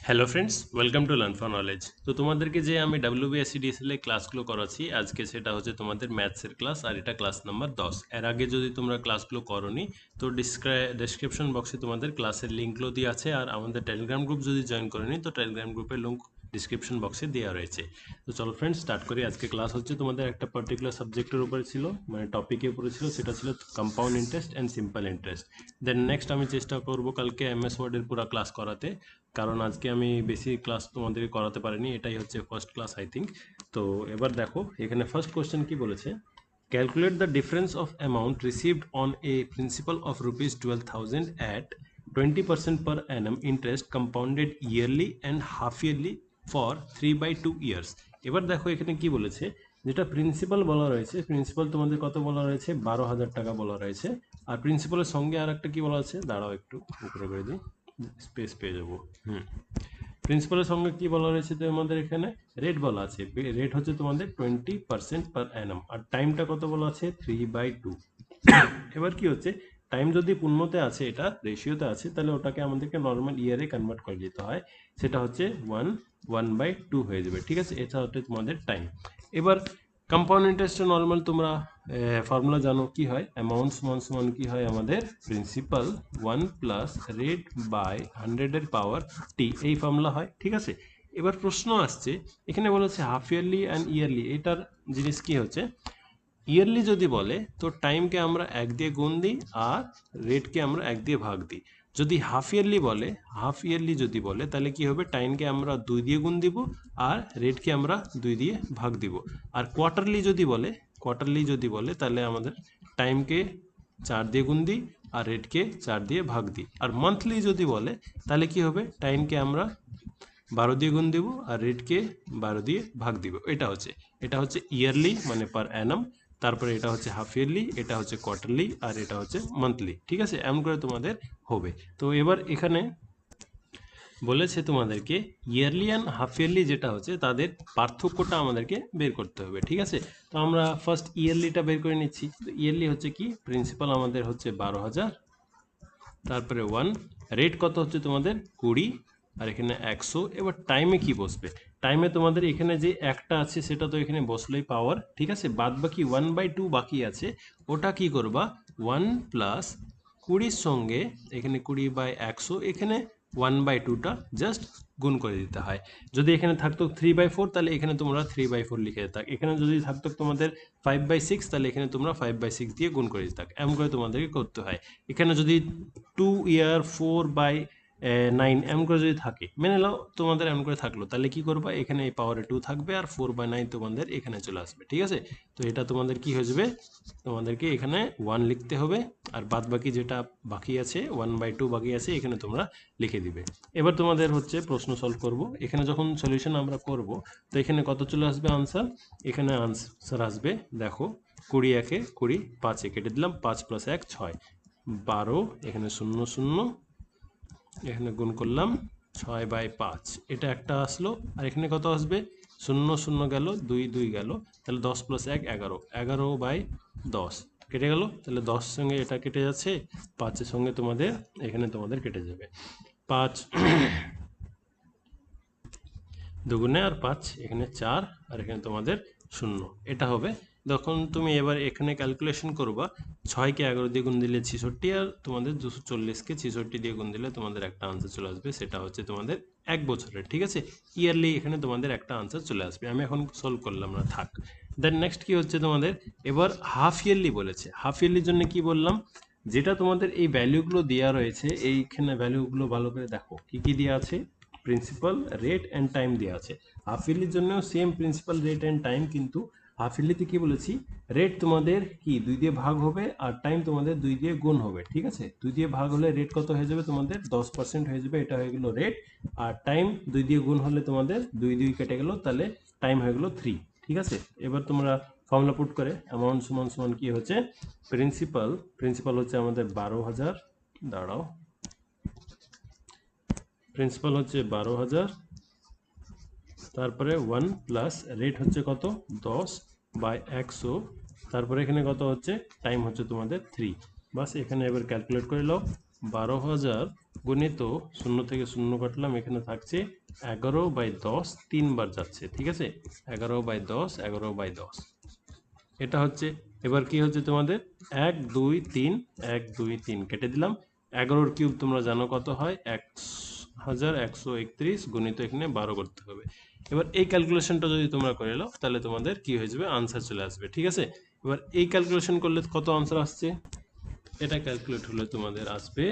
Hello friends, welcome to learn for knowledge. তো তোমাদেরকে যে আমি WBSCDSL এর ক্লাসগুলো করাচ্ছি আজকে, সেটা হচ্ছে তোমাদের ম্যাথসের ক্লাস, আর এটা ক্লাস নাম্বার 10। এর আগে যদি তোমরা ক্লাসগুলো করোনি তো ডেসক্রিপশন বক্সে তোমাদের ক্লাসের লিঙ্কগুলো দিয়ে আছে, আর আমাদের টেলিগ্রাম গ্রুপ যদি জয়েন করেনি তো টেলিগ্রাম গ্রুপের লিঙ্ক ডিসক্রিপশন বক্সে দেওয়া রয়েছে। তো চলো ফ্রেন্ডস স্টার্ট করি। আজকে ক্লাস হচ্ছে তোমাদের একটা পার্টিকুলার সাবজেক্টের উপরে ছিল, মানে টপিকের উপরে ছিল, সেটা ছিল compound interest and simple interest. Then next আমি চেষ্টা করব কালকে MS ওয়ার্ডের পুরো ক্লাস করাতে, কারণ আজকে আমি বেশি ক্লাস তোমাদেরকে করাতে পারিনি, এটাই হচ্ছে ফার্স্ট ক্লাস আই থিঙ্ক। তো এবার দেখো এখানে ফার্স্ট কোশ্চেন কি বলেছে, calculate the difference of amount received on a principal of rupees 12,000 at 20% per annum interest compounded yearly and half yearly for 3/2 years। এবার দেখো এখানে কি বলেছে, যেটা প্রিন্সিপাল বলা রয়েছে, প্রিন্সিপাল তোমাদের কত বলা রয়েছে, 12,000 টাকা বলা রয়েছে। আর প্রিন্সিপালের সঙ্গে আর একটা কি বলা আছে, দাঁড়াও একটু উপরে করে দিই, স্পেস পেয়ে যাবো। প্রিন্সিপালের সঙ্গে কি বলা রয়েছে, তো আমাদের এখানে রেট বলা আছে, রেট হচ্ছে তোমাদের 20% পার অ্যানাম, আর টাইমটা কত বলা আছে, 3/2। এবার কি হচ্ছে, টাইম যদি পূর্ণতে আছে, এটা রেশিওতে আছে, তাহলে ওটাকে আমাদেরকে নর্মাল ইয়ারে কনভার্ট করে দিতে হয়, সেটা হচ্ছে 1/2 হয়ে যাবে, ঠিক আছে। এটা হচ্ছে তোমাদের টাইম। এবার কম্পাউন্ড ইন্টারেস্টে নর্মাল তোমরা ফর্মুলা জানো, কি হয়, অ্যামাউন্ট সমান সমান কি হয় আমাদের, প্রিন্সিপাল 1 প্লাস রেট বাই 100 এর পাওয়ার টি, এই ফর্মুলা হয়, ঠিক আছে। এবার প্রশ্ন আসছে, এখানে বলেছে হাফ ইয়ারলি অ্যান্ড ইয়ারলি, এটার জিনিস কি হচ্ছে, ইয়ারলি যদি বলে তো টাইমকে আমরা 1 দিয়ে গুণ দিই, আর রেটকে আমরা 1 দিয়ে ভাগ দিই। যদি হাফ ইয়ারলি বলে, হাফ ইয়ারলি যদি বলে তাহলে কি হবে, টাইমকে আমরা 2 দিয়ে গুণ দিব, আর রেটকে আমরা 2 দিয়ে ভাগ দিব। আর কোয়ার্টারলি যদি বলে, কোয়ার্টারলি যদি বলে তাহলে আমাদের টাইমকে 4 দিয়ে গুণ দিই, আর রেটকে 4 দিয়ে ভাগ দিই। আর মান্থলি যদি বলে তাহলে কি হবে, টাইমকে আমরা 12 দিয়ে গুণ দেব, আর রেটকে 12 দিয়ে ভাগ দিব। এটা হচ্ছে ইয়ারলি মানে পার অ্যানাম, তারপরে এটা হচ্ছে হাফ ইয়ারলি, এটা হচ্ছে কোয়ার্টারলি, আর এটা হচ্ছে মান্থলি, ঠিক আছে। এমন করে তোমাদের হবে। তো এবার এখানে বলেছে তোমাদেরকে ইয়ারলি অ্যান্ড হাফ ইয়ারলি যেটা হচ্ছে তাদের পার্থক্যটা আমাদেরকে বের করতে হবে, ঠিক আছে। তো আমরা ফার্স্ট ইয়ারলিটা বের করে নিচ্ছি। তো ইয়ারলি হচ্ছে কি, প্রিন্সিপাল আমাদের হচ্ছে 12,000, তারপরে 1, রেট কত হচ্ছে তোমাদের 20, আর এখানে 100। এবার টাইমে কি বসবে, টাইমে তোমাদের এখানে যে একটা আছে সেটা তো এখানে বসলেই পাওয়ার, ঠিক আছে। বাদ বাকি 1/2 বাকি আছে, ওটা কি করবা, 1 প্লাস 20 সঙ্গে এখানে 20/100, এখানে 1/2টা জাস্ট গুণ করে দিতে হয়। যদি এখানে থাকতো 3/4 তাহলে এখানে তোমরা 3/4 লিখে দিতে, এখানে যদি থাকতো তোমাদের 5/6 তাহলে এখানে তোমরা 5/6 দিয়ে গুণ করে দিতে, এমন করে তোমাদেরকে করতে হয়। এখানে যদি 2 ইয়ার 4/9 এমন করে যদি থাকে, মেনে নাও তোমাদের এমন করে থাকলো, তাহলে কি করবা, এখানে এই পাওয়ারে 2 থাকবে, আর 4/9 তোমাদের এখানে চলে আসবে, ঠিক আছে। তো এটা তোমাদের কি হয়ে যাবে, তোমাদেরকে এখানে 1 লিখতে হবে, আর বাদ বাকি যেটা বাকি আছে 1/2 বাকি আছে, এখানে তোমরা লিখে দিবে। এবার তোমাদের হচ্ছে প্রশ্ন সলভ করব। এখানে যখন সলিউশন আমরা করব, তো এখানে কত চলে আসবে আনসার, এখানে আনসার আসবে, দেখো 20 একে 20, 5 এ কেটে দিলাম, 5 + 1 6, 12, এখানে 0 0, এখানে গুণ করলাম 6/5, এটা একটা আসলো। আর এখানে কত আসবে, 0 0 গেল, 2 2 গেল, তাহলে 10 + 1 11, 11/10 কেটে গেল, তাহলে 10 সঙ্গে এটা কেটে যাচ্ছে, 5-এর সঙ্গে তোমাদের এখানে তোমাদের কেটে যাবে, 5 দুগুণে আর 5, এখানে 4, আর এখানে তোমাদের 0, এটা হবে। তখন তুমি এবার এখানে ক্যালকুলেশন করবা, 6কে 11 দিয়ে গুণ দিলে 66, আর তোমাদের 240কে 66 দিয়ে গুণ দিলে তোমাদের একটা আনসার চলে আসবে, সেটা হচ্ছে তোমাদের 1 বছরের, ঠিক আছে। ইয়ারলি এখানে তোমাদের একটা আনসার চলে আসবে, আমি এখন সলভ করলাম না, থাক। দেন নেক্সট কি হচ্ছে তোমাদের, এবার হাফ ইয়ারলি বলেছে। হাফ ইয়ারলির জন্য কি বললাম, যেটা তোমাদের এই ভ্যালুগুলো দেওয়া রয়েছে, এইখানে ভ্যালুগুলো ভালো করে দেখো কি কি দেওয়া আছে, প্রিন্সিপাল রেট অ্যান্ড টাইম দেওয়া আছে। হাফ ইয়ারলির জন্য same principal rate and time, কিন্তু হাফ ইয়ারলিতে কি বলেছি, রেট তোমাদের কি 2 দিয়ে ভাগ হবে, আর টাইম তোমাদের 2 দিয়ে গুণ হবে, ঠিক আছে। 2 দিয়ে ভাগ হলে রেট কত হয়ে যাবে, তোমাদের 10% হয়ে যাবে, এটা হয়ে গেল রেট। আর টাইম 2 দিয়ে গুণ হলে তোমাদের 2 2 কেটে গেল, তাহলে টাইম হয়ে গেল 3, ঠিক আছে। এবার তোমরা ফর্মুলা পুট করে অ্যামাউন্ট সমান সমান কি হচ্ছে, প্রিন্সিপাল হচ্ছে আমাদের 12,000, দাঁড়াও, প্রিন্সিপাল হচ্ছে 12,000, তারপরে 1 প্লাস রেট হচ্ছে কত, 10/100, তারপরে এখানে কত হচ্ছে, টাইম হচ্ছে তোমাদের 3। বাস এখানে এবার ক্যালকুলেট করে নাও, 12,000 গুণিত 0 থেকে 0 কাটলাম, এখানে থাকছে 11/10 তিনবার যাচ্ছে, ঠিক আছে, 11/10 11/10 এটা হচ্ছে। এবার কি হচ্ছে তোমাদের 1 2 3 1 2 3 কেটে দিলাম। 11 কিউব তোমরা জানো কত হয়, 1131 গুণিত এখানে 12 করতে হবে। এবার এই ক্যালকুলেশনটা যদি তোমরা করে নাও তাহলে তোমাদের কি হয়ে যাবে, আনসার চলে আসবে, ঠিক আছে। এবার এই ক্যালকুলেশন করলে কত আনসার আসছে, এটা ক্যালকুলেট হলে তোমাদের আসবে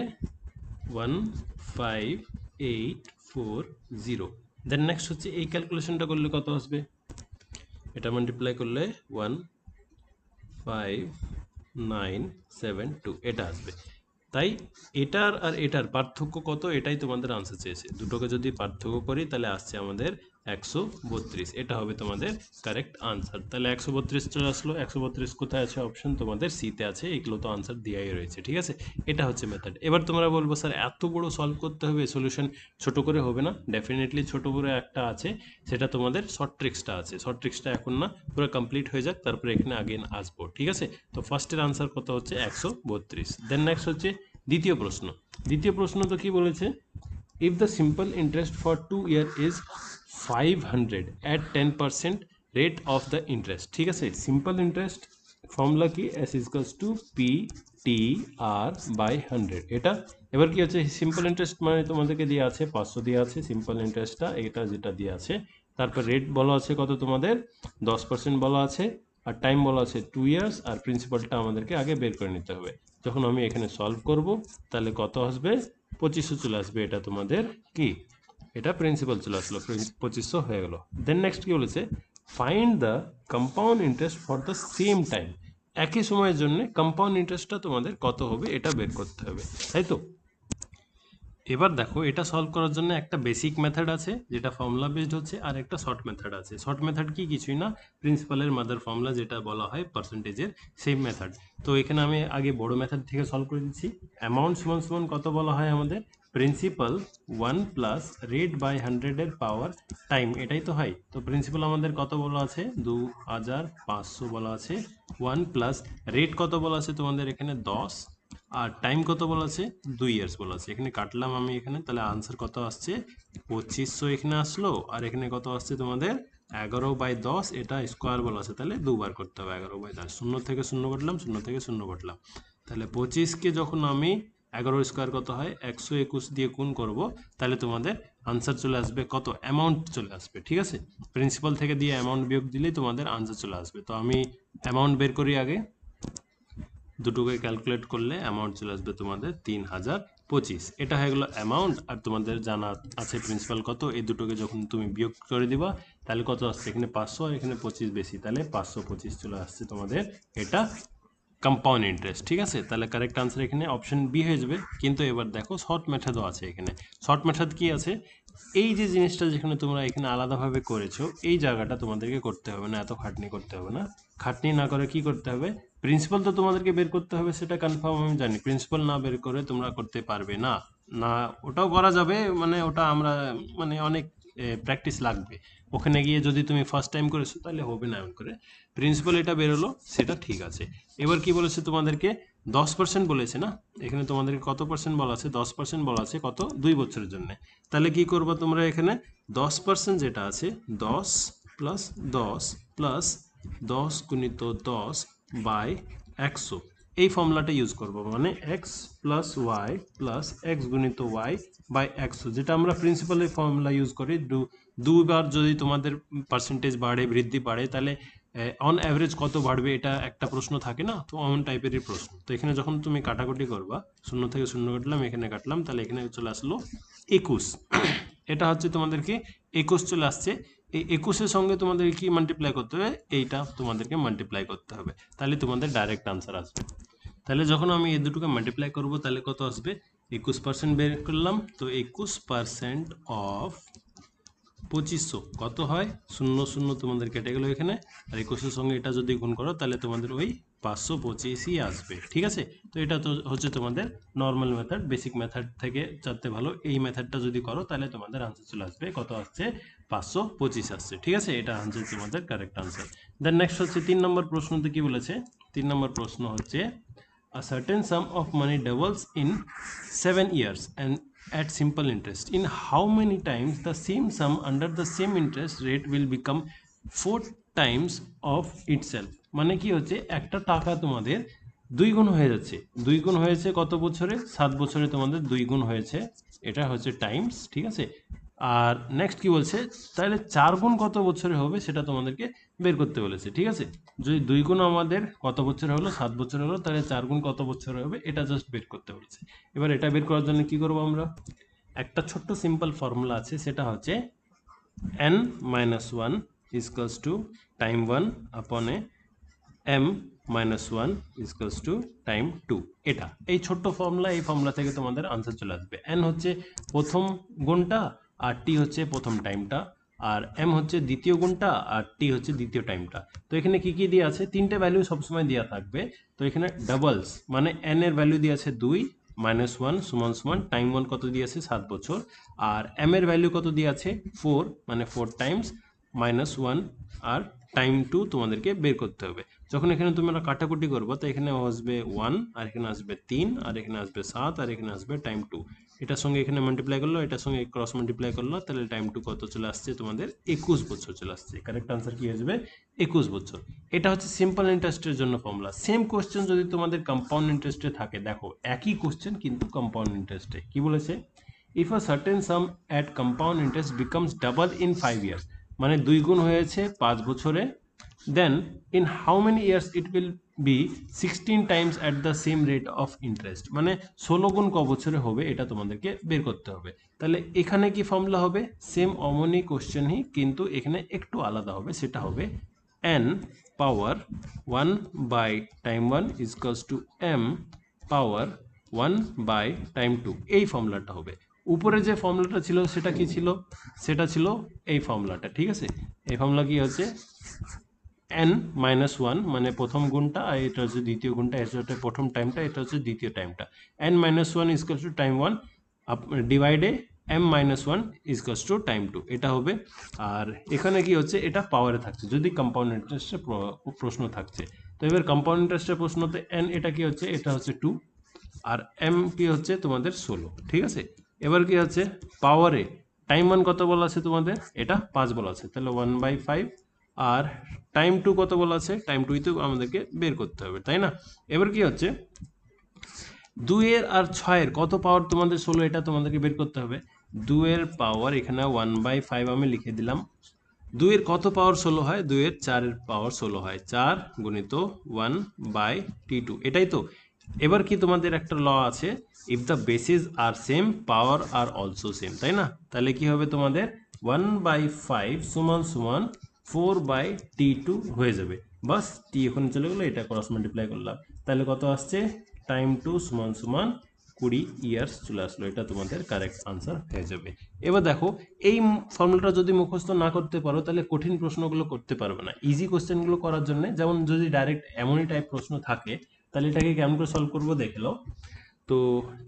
15840। দেন নেক্সট হচ্ছে এই ক্যালকুলেশনটা করলে কত আসবে, এটা মাল্টিপ্লাই করলে 15972 এটা আসবে। তাই এটার আর এটার পার্থক্য কত, এটাই তোমাদের আনসার চেয়েছে। দুটোকে যদি পার্থক্য করি তাহলে আসছে আমাদের 132, এটা হবে তোমাদের কারেক্ট আনসার। তাহলে 132 চলে আসলো। 132 কোথায় আছে, অপশন তোমাদের সিতে আছে, এগুলো তো আনসার দেওয়াই রয়েছে, ঠিক আছে। এটা হচ্ছে মেথড। এবার তোমরা বলবো স্যার এত বড় সলভ করতে হবে, সলিউশন ছোট করে হবে না? ডেফিনেটলি ছোট করে একটা আছে, সেটা তোমাদের শর্ট ট্রিক্সটা আছে। শর্ট ট্রিক্সটা এখন না, পুরো কমপ্লিট হয়ে যাক, তারপরে এখানে আগেন আসবো, ঠিক আছে। তো ফার্স্টের আনসার কত হচ্ছে 132। দেন নেক্সট হচ্ছে দ্বিতীয় প্রশ্ন। দ্বিতীয় প্রশ্ন তো কি বলেছে, if the simple interest for 2 year is 500 at 10% rate of the interest, ঠিক আছে। সিম্পল ইন্টারেস্ট ফর্মুলা কি, S equals to P T R by 100 এটা। এবার কি হচ্ছে, সিম্পল ইন্টারেস্ট মানে তোমাদেরকে দিয়ে আছে 500 দিয়ে আছে সিম্পল ইন্টারেস্টটা, এটা যেটা দিয়ে আছে। তারপর রেট বলা আছে কত তোমাদের 10% বলা আছে, আর টাইম বলা আছে 2 ইয়ার্স, আর প্রিন্সিপালটা আমাদেরকে আগে বের করে নিতে হবে। যখন আমি এখানে সলভ করব তাহলে কত আসবে, 2500 চলে আসবে। এটা তোমাদের কি, এটা প্রিন্সিপাল চলে আসলো, 2500 হয়ে গেল। দেন নেক্সট কি বলেছে, find the compound interest for the same time, একই সময়ের জন্য কম্পাউন্ড ইন্টারেস্টটা তোমাদের কত হবে এটা বের করতে হবে, তাই তো। এবার দেখো এটা সলভ করার জন্য একটা বেসিক মেথড আছে যেটা ফর্মুলা বেসড হচ্ছে, আর একটা শর্ট মেথড আছে। শর্ট মেথড কি, কিছুই না, প্রিন্সিপালের মাদার ফর্মুলা যেটা বলা হয় পার্সেন্টেজের, সেম মেথড। তো এখানে আমি আগে বড় মেথড থেকে সলভ করে দিচ্ছি। অ্যামাউন্ট সমান সমান কত বলা হয় আমাদের, প্রিন্সিপাল 1 প্লাস রেট বাই 100 এর পাওয়ার টাইম, এটাই তো হয়। তো প্রিন্সিপাল আমাদের কত বলা আছে 2500 বলা আছে, 1 প্লাস রেট কত বলা আছে তোমাদের এখানে 10, আর টাইম কত বলা আছে 2 ইয়ার্স বলা আছে। এখানে কাটলাম আমি এখানে, তাহলে আনসার কত আসছে 2500 এখানে আসলো, আর এখানে কত আসছে তোমাদের 11/10, এটা স্কোয়ার বলা আছে, তাহলে দুবার করতে হবে 11/10। 0 থেকে 0 কাটলাম, 0 থেকে 0 কাটলাম, তাহলে 25কে যখন আমি 11 স্কোয়ার কত হয় 121 দিয়ে গুণ করব, তাহলে তোমাদের আনসার চলে আসবে কত, অ্যামাউন্ট চলে আসবে, ঠিক আছে। প্রিন্সিপাল থেকে দিয়ে অ্যামাউন্ট বিয়োগ দিলেই তোমাদের আনসার চলে আসবে। তো আমি অ্যামাউন্ট বের করি আগে, দুটোকে ক্যালকুলেট করলে অ্যামাউন্ট চলে আসবে তোমাদের 3025। এটা হয়ে গেলো অ্যামাউন্ট, আর তোমাদের জানা আছে প্রিন্সিপাল কত, এই দুটোকে যখন তুমি বিয়োগ করে দিবা তাহলে কত আসছে, এখানে 500 আর এখানে 25 বেশি, তাহলে 525 চলে আসছে তোমাদের, এটা কম্পাউন্ড ইন্টারেস্ট, ঠিক আছে। তাহলে কারেক্ট আনসার এখানে অপশন বি হয়ে যাবে। কিন্তু এবার দেখো শর্ট মেথডও আছে এখানে। শর্ট মেথড কি আছে, এই যে জিনিসটা যেখানে তোমরা এখানে আলাদাভাবে করেছো, এই জায়গাটা তোমাদেরকে করতে হবে না, এত খাটনি করতে হবে না। খাটনি না করে কি করতে হবে, প্রিন্সিপাল তো তোমাদেরকে বের করতে হবে, সেটা কনফার্ম আমি জানি। প্রিন্সিপাল না বের করে তোমরা করতে পারবে না, না ওটাও করা যাবে, মানে ওটা আমরা মানে অনেক প্র্যাকটিস লাগবে। ওখানে গিয়ে যদি তুমি ফার্স্ট টাইম করেছো তাহলে হবে না এমন করে। প্রিন্সিপাল এটা বেরোলো, সেটা ঠিক আছে। এবার কি বলেছে তোমাদেরকে, 10% বলেছে না, এখানে তোমাদেরকে কত পার্সেন্ট বলা আছে, 10% বলা আছে, কত 2 বছরের জন্য। তাহলে কি করবা তোমরা এখানে 10% যেটা আছে 10 প্লাস 10 প্লাস 10 গুণিত 10 বাই 100, এই ফর্মুলাটা ইউজ করবো, মানে X plus Y plus X গুণিত ওয়াই বাই 100, যেটা আমরা প্রিন্সিপালের ফর্মুলা ইউজ করি। দুবার যদি তোমাদের পার্সেন্টেজ বাড়ে, বৃদ্ধি বাড়ে, তাহলে অন অ্যাভারেজ কত বাড়বে, এটা একটা প্রশ্ন থাকে না, তো অমন টাইপেরই প্রশ্ন। তো এখানে যখন তুমি কাটাকুটি করবা, 0 থেকে 0 কাটলাম, এখানে কাটলাম, তাহলে এখানে চলে আসলো 21। এটা হচ্ছে তোমাদেরকে 21 চলে আসছে। এই 21-এর সঙ্গে তোমাদের কি মাল্টিপ্লাই করতে হবে, এইটা তোমাদেরকে মাল্টিপ্লাই করতে হবে, তাহলে তোমাদের ডাইরেক্ট আনসার আসবে। তাহলে যখন আমি এই দুটোকে মাল্টিপ্লাই করব তাহলে কত আসবে, 21% বের করলাম, তো 21% অফ 2500 কত হয়, 0 তোমাদের কেটে গেল এখানে, আর 21-এর সঙ্গে এটা যদি গুণ করো তাহলে তোমাদের ওই 525ই আসবে, ঠিক আছে। তো এটা তো হচ্ছে তোমাদের নর্মাল মেথড, বেসিক মেথড থেকে চাইতে ভালো এই মেথডটা যদি করো তাহলে তোমাদের আনসার চলে আসবে, কত আসছে 525 আসছে, ঠিক আছে। এটা আনসার তোমাদের কারেক্ট আনসার। দেন নেক্সট হচ্ছে 3 নম্বর প্রশ্নতে কি বলেছে, 3 নম্বর প্রশ্ন হচ্ছে a certain sum of money doubles in 7 years and at simple interest, in how many times the same sum under the same interest rate will become 4 times of itself? মানে কি হচ্ছে, একটা টাকা তোমাদের দুই গুণ হয়ে যাচ্ছে, দুই গুণ হয়েছে কত বছরে? 7 বছরে তোমাদের দুই গুণ হয়েছে, এটা হচ্ছে টাইমস, ঠিক আছে। আর নেক্সট কি বলছে, তাহলে 4 গুণ কত বছরে হবে সেটা তোমাদেরকে বের করতে বলেছে, ঠিক আছে। যদি দুই গুণ আমাদের কত বছর হলো, 7 বছর হলো, তাহলে 4 গুণ কত বছর হবে এটা জাস্ট বের করতে বলেছে। এবার এটা বের করার জন্য কি করব আমরা, একটা ছোট্ট সিম্পল ফর্মুলা আছে, সেটা হচ্ছে n minus 1 equals to time 1 upon a m minus 1 equals to time 2। এটা এই ছোট্ট ফর্মুলা, এই ফর্মুলা থেকে তোমাদের আনসার চলে আসবে। n হচ্ছে প্রথম গুণটা, আর t হচ্ছে প্রথম টাইমটা, আর m হচ্ছে দ্বিতীয় গুণটা, আর t হচ্ছে দ্বিতীয় টাইমটা। তো এখানে কি কি দিয়ে আছে, তিনটে ভ্যালু সবসময় দেওয়া থাকবে। তো এখানে ডাবলস মানে n এর ভ্যালু দিয়ে আছে 2 মাইনাস 1 সমান সমান টাইম 1 কত দিয়ে আছে 7 বছর, আর m এর ভ্যালু কত দিয়ে আছে 4 মানে 4 টাইমস মাইনাস 1 আর টাইম 2 তোমাদেরকে বের করতে হবে। যখন এখানে তোমরা কাটাকুটি করবো তো এখানে আসবে 1 আর এখানে আসবে 3 আর এখানে আসবে 7 আর এখানে আসবে টাইম 2। এটার সঙ্গে এখানে মাল্টিপ্লাই করলো, এটার সঙ্গে ক্রস মাল্টিপ্লাই করলো, তাহলে টাইম 2 কত চলে আসছে তোমাদের 21 বছর চলে আসছে। কারেক্ট আনসার কি হয়ে যাবে 21 বছর। এটা হচ্ছে সিম্পল ইন্টারেস্টের জন্য ফর্মুলা। সেম কোশ্চেন যদি তোমাদের কম্পাউন্ড ইন্টারেস্টে থাকে, দেখো একই কোশ্চেন কিন্তু কম্পাউন্ড ইন্টারেস্টে কি বলেছে, if a certain some at compound interest becomes double in 5 years, মানে দুই গুণ হয়েছে 5 বছরে, then in how many years it will be 16 times at the same rate of interest, মানে 16 গুণ ক বছরে হবে এটা তোমাদেরকে বের করতে হবে। তাহলে এখানে কি ফর্মুলা হবে, সেম অমনি কোশ্চেনই কিন্তু এখানে একটু আলাদা হবে, সেটা হবে n power 1 by time 1 equals to m power 1 by time 2, এই ফর্মুলাটা হবে। উপরে যে ফর্মুলাটা ছিল সেটা কি ছিল, সেটা ছিল এই ফর্মুলাটা, ঠিক আছে। এই ফর্মুলা কি হচ্ছে n মাইনাস 1 মানে প্রথম গুণটা, আর এটা হচ্ছে দ্বিতীয় গুণটা, এটা হচ্ছে প্রথম টাইমটা, এটা হচ্ছে দ্বিতীয় টাইমটা। n minus 1 equals to time 1 ডিভাইডে m minus 1 equals to time 2, এটা হবে। আর এখানে কি হচ্ছে, এটা পাওয়ারে থাকছে যদি কম্পাউন্ড ইন্টারেস্টের প্রশ্ন থাকছে। তো এবার কম্পাউন্ড ইন্টারেস্টের প্রশ্নতে n এটা কি হচ্ছে, এটা হচ্ছে 2 আর m কি হচ্ছে তোমাদের 16, ঠিক আছে। এবার কি হচ্ছে পাওয়ারে টাইম 1 কত বলা আছে তোমাদের, এটা 5 বলা আছে, তাহলে 1/5, আর টাইম 2 কত বলা আছে, টাইম 2 তো আমাদেরকে বের করতে হবে, তাই না। এবার কি হচ্ছে 2 এর আর 6 এর কত পাওয়ার তোমাদের 16, এটা তোমাদেরকে বের করতে হবে। 2 এর পাওয়ার এখানে 1/5 আমি লিখে দিলাম। 2 এর কত পাওয়ার 16 হয়, 2 এর 4 এর পাওয়ার 16 হয়, 4 গুণিত 1/t2, এটাই তো। এবার কি তোমাদের একটা ল আছে, if the basis are same power are also same, তাই না। তাহলে কি হবে তোমাদের 1/5 সমান সমান 4/t2 হয়ে যাবে। বাস টি ওখানে চলে গেলো, এটা ক্রস মাল্টিপ্লাই করলাম, তাহলে কত আসছে টাইম 2 সমান সমান 20 ইয়ার্স চলে আসলো, এটা তোমাদের কারেক্ট আনসার হয়ে যাবে। এবার দেখো এই ফর্মুলাটা যদি মুখস্থ না করতে পারো তাহলে কঠিন প্রশ্নগুলো করতে পারবে না। ইজি কোশ্চেনগুলো করার জন্য, যেমন যদি ডাইরেক্ট এমনই টাইপ প্রশ্ন থাকে তাহলে এটাকে কেমন করে সলভ করবো দেখে নাও। তো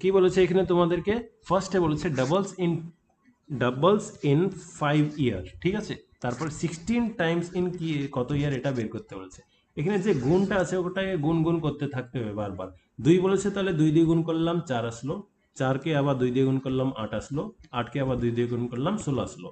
কি বলেছে এখানে তোমাদেরকে, ফার্স্টে বলেছে ডাবলস ইন 5 ইয়ার, ঠিক আছে। তারপর 16 টাইমস ইন কি কত ইয়ার এটা বের করতে বলেছে। এখানে যে গুণটা আছে ওটাকে গুণ গুণ করতে থাকতে হবে বারবার। 2 বলেছে তাহলে 2 দিয়ে গুণ করলাম 4 আসলো, 4কে আবার 2 দিয়ে গুণ করলাম 8 আসলো, 8কে আবার 2 দিয়ে গুণ করলাম 16 আসলো।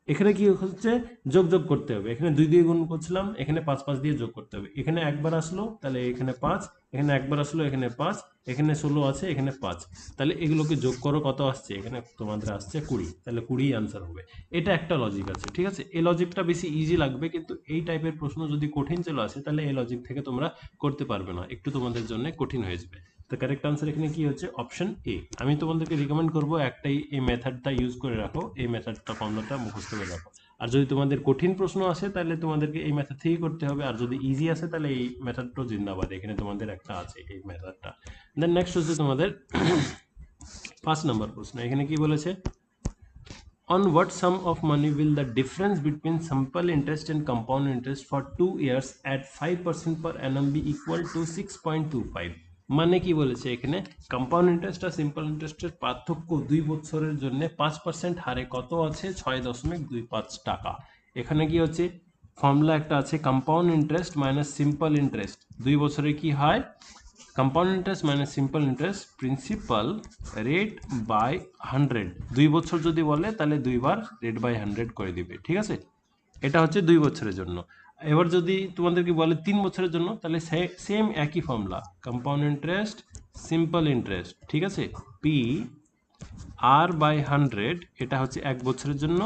এখানে কি হচ্ছে যোগ যোগ করতে হবে, এখানে 2 দিয়ে গুণ করছিলাম, এখানে 5 5 দিয়ে যোগ করতে হবে। এখানে একবার আসলো তাহলে এখানে 5, এখানে একবার আসলো এখানে 5, এখানে 16 আছে এখানে 5, তাহলে এগুলোকে যোগ করো কত আসছে, এখানে তোমাদের আসছে 20, তাহলে 20 আনসার হবে। এটা একটা লজিক আছে, ঠিক আছে। এই লজিকটা বেশি ইজি লাগবে, কিন্তু এই টাইপের প্রশ্ন যদি কঠিন চলে আসে তাহলে এই লজিক থেকে তোমরা করতে পারবে না, একটু তোমাদের জন্য কঠিন হয়ে যাবে। তো কারেক্ট আনসার এখানে কি হচ্ছে অপশন এ। আমি তোমাদেরকে রিকমেন্ড করবো একটাই এই মেথডটা ইউজ করে রাখো, এই মেথডটা ফর্মুলাটা মুখস্থ করে রাখো। আর যদি তোমাদের কঠিন প্রশ্ন আসে তাহলে তোমাদেরকে এই মেথড থেকেই করতে হবে, আর যদি ইজি আসে তাহলে এই মেথডটা জিন্দাবাদ, এখানে তোমাদের একটা আছে এই মেথডটা। দেন নেক্সট হচ্ছে তোমাদের 5 নম্বর প্রশ্ন। এখানে কি বলেছে, on what sum of money will the difference between simple interest and compound interest for 2 years at 5% per annum be equal to 6.25? মানে কি বলেছে এখানে, কম্পাউন্ড ইন্টারেস্ট আর সিম্পল ইন্টারেস্টের পার্থক্য 2 বছরের জন্য 5% হারে কত আছে 6.25 টাকা। এখানে কি হচ্ছে ফর্মুলা একটা আছে, compound interest minus simple interest 2 বছরে কি হয়, compound interest minus simple interest principal rate by 100। 2 বছর যদি বলে তাহলে 2 বার রেট বাই 100 করে দিবে, ঠিক আছে। এটা হচ্ছে 2 বছরের জন্য। এবার যদি তোমাদেরকে বলে 3 বছরের জন্য তাহলে সেম একই formula, compound interest simple interest, ঠিক আছে, পি আর বাই 100 এটা হচ্ছে 1 বছরের জন্য,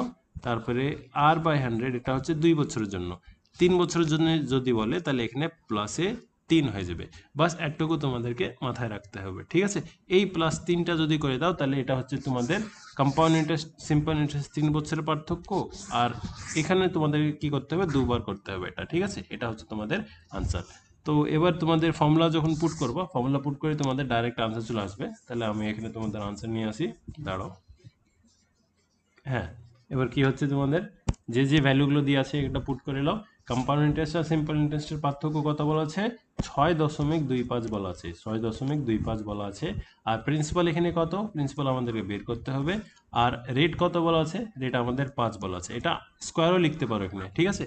তারপরে আর বাই 100 এটা হচ্ছে 2 বছরের জন্য। 3 বছরের জন্য যদি বলে তাহলে এখানে প্লাসে 3 হয়ে যাবে। বাস একটুকু তোমাদেরকে মাথায় রাখতে হবে, ঠিক আছে। এই প্লাস 3টা যদি করে দাও তাহলে এটা হচ্ছে তোমাদের কম্পাউন্ড ইন্টারেস্ট সিম্পল ইন্টারেস্ট 3 বছরের পার্থক্য। আর এখানে তোমাদেরকে কি করতে হবে, 2 বার করতে হবে এটা, ঠিক আছে। এটা হচ্ছে তোমাদের আনসার। তো এবার তোমাদের ফর্মুলা যখন পুট করবো, ফর্মুলা পুট করে তোমাদের ডাইরেক্ট আনসার চলে আসবে। তাহলে আমি এখানে তোমাদের আনসার নিয়ে আসি, দাঁড়াও। হ্যাঁ, এবার কি হচ্ছে তোমাদের যে যে ভ্যালুগুলো দিয়ে আছে এটা পুট করে নাও। কম্পাউন্ড ইন্টারেস্ট আর সিম্পল ইন্টারেস্টের পার্থক্য কত বলা আছে, 6.25 বলা আছে, 6.25 বলা আছে। আর প্রিন্সিপাল এখানে কত, প্রিন্সিপাল আমাদেরকে বের করতে হবে। আর রেট কত বলা আছে, রেট আমাদের 5 বলা আছে। এটা স্কোয়ারও লিখতে পারো এখানে, ঠিক আছে।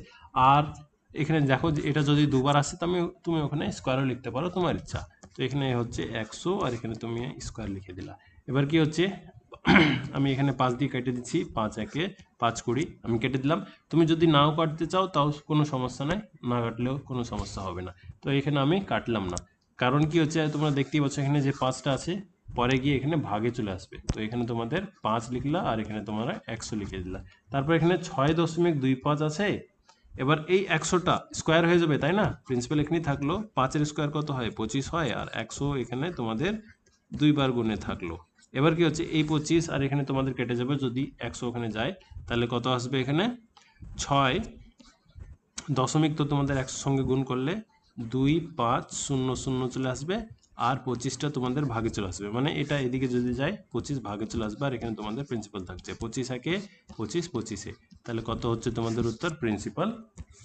আর এখানে দেখো যে এটা যদি দুবার আসে তুমি ওখানে স্কোয়ারও লিখতে পারো, তোমার ইচ্ছা। তো এখানে হচ্ছে 100 আর এখানে তুমি স্কোয়ার লিখে দিলা। এবার কি হচ্ছে আমি এখানে 5 দিয়ে কেটে দিচ্ছি, 5 একে 5 20 আমি কেটে দিলাম। তুমি যদি নাও কাটতে চাও তাও কোনো সমস্যা নাই, না কাটলেও কোনো সমস্যা হবে না। তো এখানে আমি কাটলাম না, কারণ কি হচ্ছে তোমরা দেখতেই পাচ্ছ এখানে যে 5টা আছে পরে গিয়ে এখানে ভাগে চলে আসবে। তো এখানে তোমাদের 5 লিখলা আর এখানে তোমরা 100 লিখে দিলা। তারপর এখানে 6.25 আছে। এবার এই 100টা স্কোয়ার হয়ে যাবে, তাই না। প্রিন্সিপাল এখানেই থাকলো, 5-এর স্কোয়ার কত হয়, 25 হয়। আর 100 এখানে তোমাদের 2 বার গুণে থাকলো। এবার কি হচ্ছে এই 25 আর এখানে তোমাদের কেটে যাবে, যদি 100 ওখানে যায় তাহলে কত আসবে এখানে 6 দশমিক, তো তোমাদের 100 সঙ্গে গুণ করলে 2 5 0 0 চলে আসবে। আর 25টা তোমাদের ভাগে চলে আসবে, মানে এটা এদিকে যদি যায় 25 ভাগে চলে আসবে। আর এখানে তোমাদের প্রিন্সিপাল থাকছে 25 একে 25 25-এ, তাহলে কত হচ্ছে তোমাদের উত্তর, প্রিন্সিপাল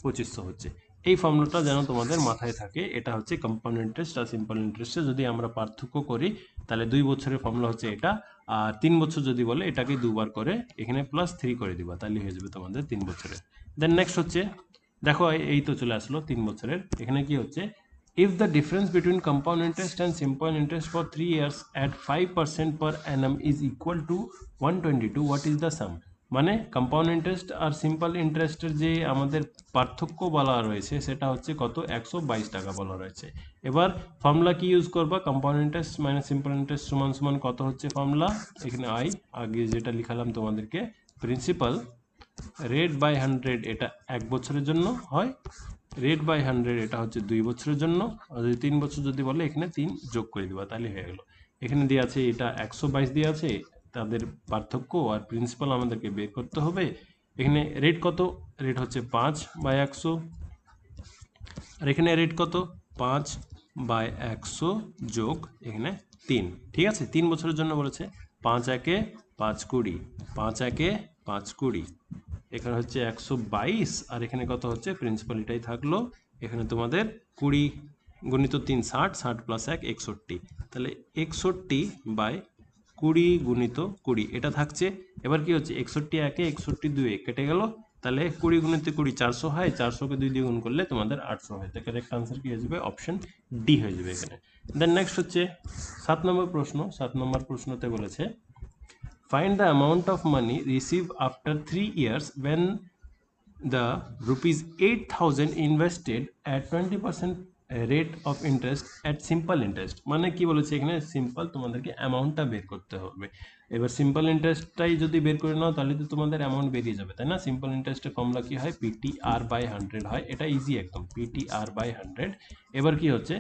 2500 হচ্ছে। এই ফর্মুলাটা যেন তোমাদের মাথায় থাকে। এটা হচ্ছে কম্পাউন্ড ইন্টারেস্ট আর সিম্পল ইন্টারেস্টে যদি আমরা পার্থক্য করি তাহলে 2 বছরের ফর্মুলা হচ্ছে এটা। আর 3 বছর যদি বলে এটাকে 2 বার করে এখানে +3 করে দিবা, তাহলে হয়ে যাবে তোমাদের 3 বছরের। দেন নেক্সট হচ্ছে, দেখো এই তো চলে আসলো 3 বছরের। এখানে কি হচ্ছে, if the difference between compound interest and simple interest for 3 years at 5% per annum is equal to 122, what is the sum? মানে কম্পাউন্ড ইন্টারেস্ট আর সিম্পল ইন্টারেস্টের যে আমাদের পার্থক্য বলা রয়েছে সেটা হচ্ছে কত, 122 টাকা বলা রয়েছে। এবার ফর্মুলা কি ইউজ করবা, compound interest minus simple interest সমান সমান কত হচ্ছে ফর্মুলা, এখানে আগে যেটা লিখালাম তোমাদেরকে, প্রিন্সিপাল রেট বাই 100 এটা 1 বছরের জন্য হয়, রেট বাই 100 এটা হচ্ছে 2 বছরের জন্য। আর যদি 3 বছর যদি বলে এখানে 3 যোগ করে দিবা, তাহলে হয়ে গেল। এখানে দিয়ে আছে এটা 122 দিয়ে আছে, তাদের পার্থক্য আর প্রিন্সিপাল আমাদেরকে বের করতে হবে। এখানে রেট কত, রেট হচ্ছে 5/100, আর এখানে রেট কত, 5/100 যোগ এখানে 3, ঠিক আছে। 3 বছরের জন্য বলেছে, 5 একে 5 20, 5 একে 5 20, এখানে হচ্ছে 122 আর এখানে কত হচ্ছে প্রিন্সিপাল এটাই থাকলো। এখানে তোমাদের 20 গুণিত 3 60, 60 + 1 61, তাহলে 61/20 গুণিত 20 এটা থাকছে। এবার কি হচ্ছে 61 একে 61 2 কেটে গেল, তাহলে 20 গুণিত 20 400 হয়, 400-কে 2 দিয়ে গুণ করলে তোমাদের 800 হয়। তো কারেক্ট আনসার কি হয়ে যাবে, অপশন ডি হয়ে যাবে এখানে। দেন নেক্সট হচ্ছে 7 নম্বর প্রশ্ন। 7 নম্বর প্রশ্নতে বলেছে find the amount of money received after 3 years when the ₹8,000 invested at 20% rate of interest at simple interest। মানে কি বলেছে এখানে, সিম্পল তোমাদেরকে অ্যামাউন্টটা বের করতে হবে। এবার সিম্পল ইন্টারেস্টটাই যদি বের করে নাও তাহলে তো তোমাদের অ্যামাউন্ট বেরিয়ে যাবে, তাই না। সিম্পল ইন্টারেস্টের ফর্মুলা কি হয়, PTR/100 হয়, এটা ইজি একদম, PTR/100। এবার কি হচ্ছে,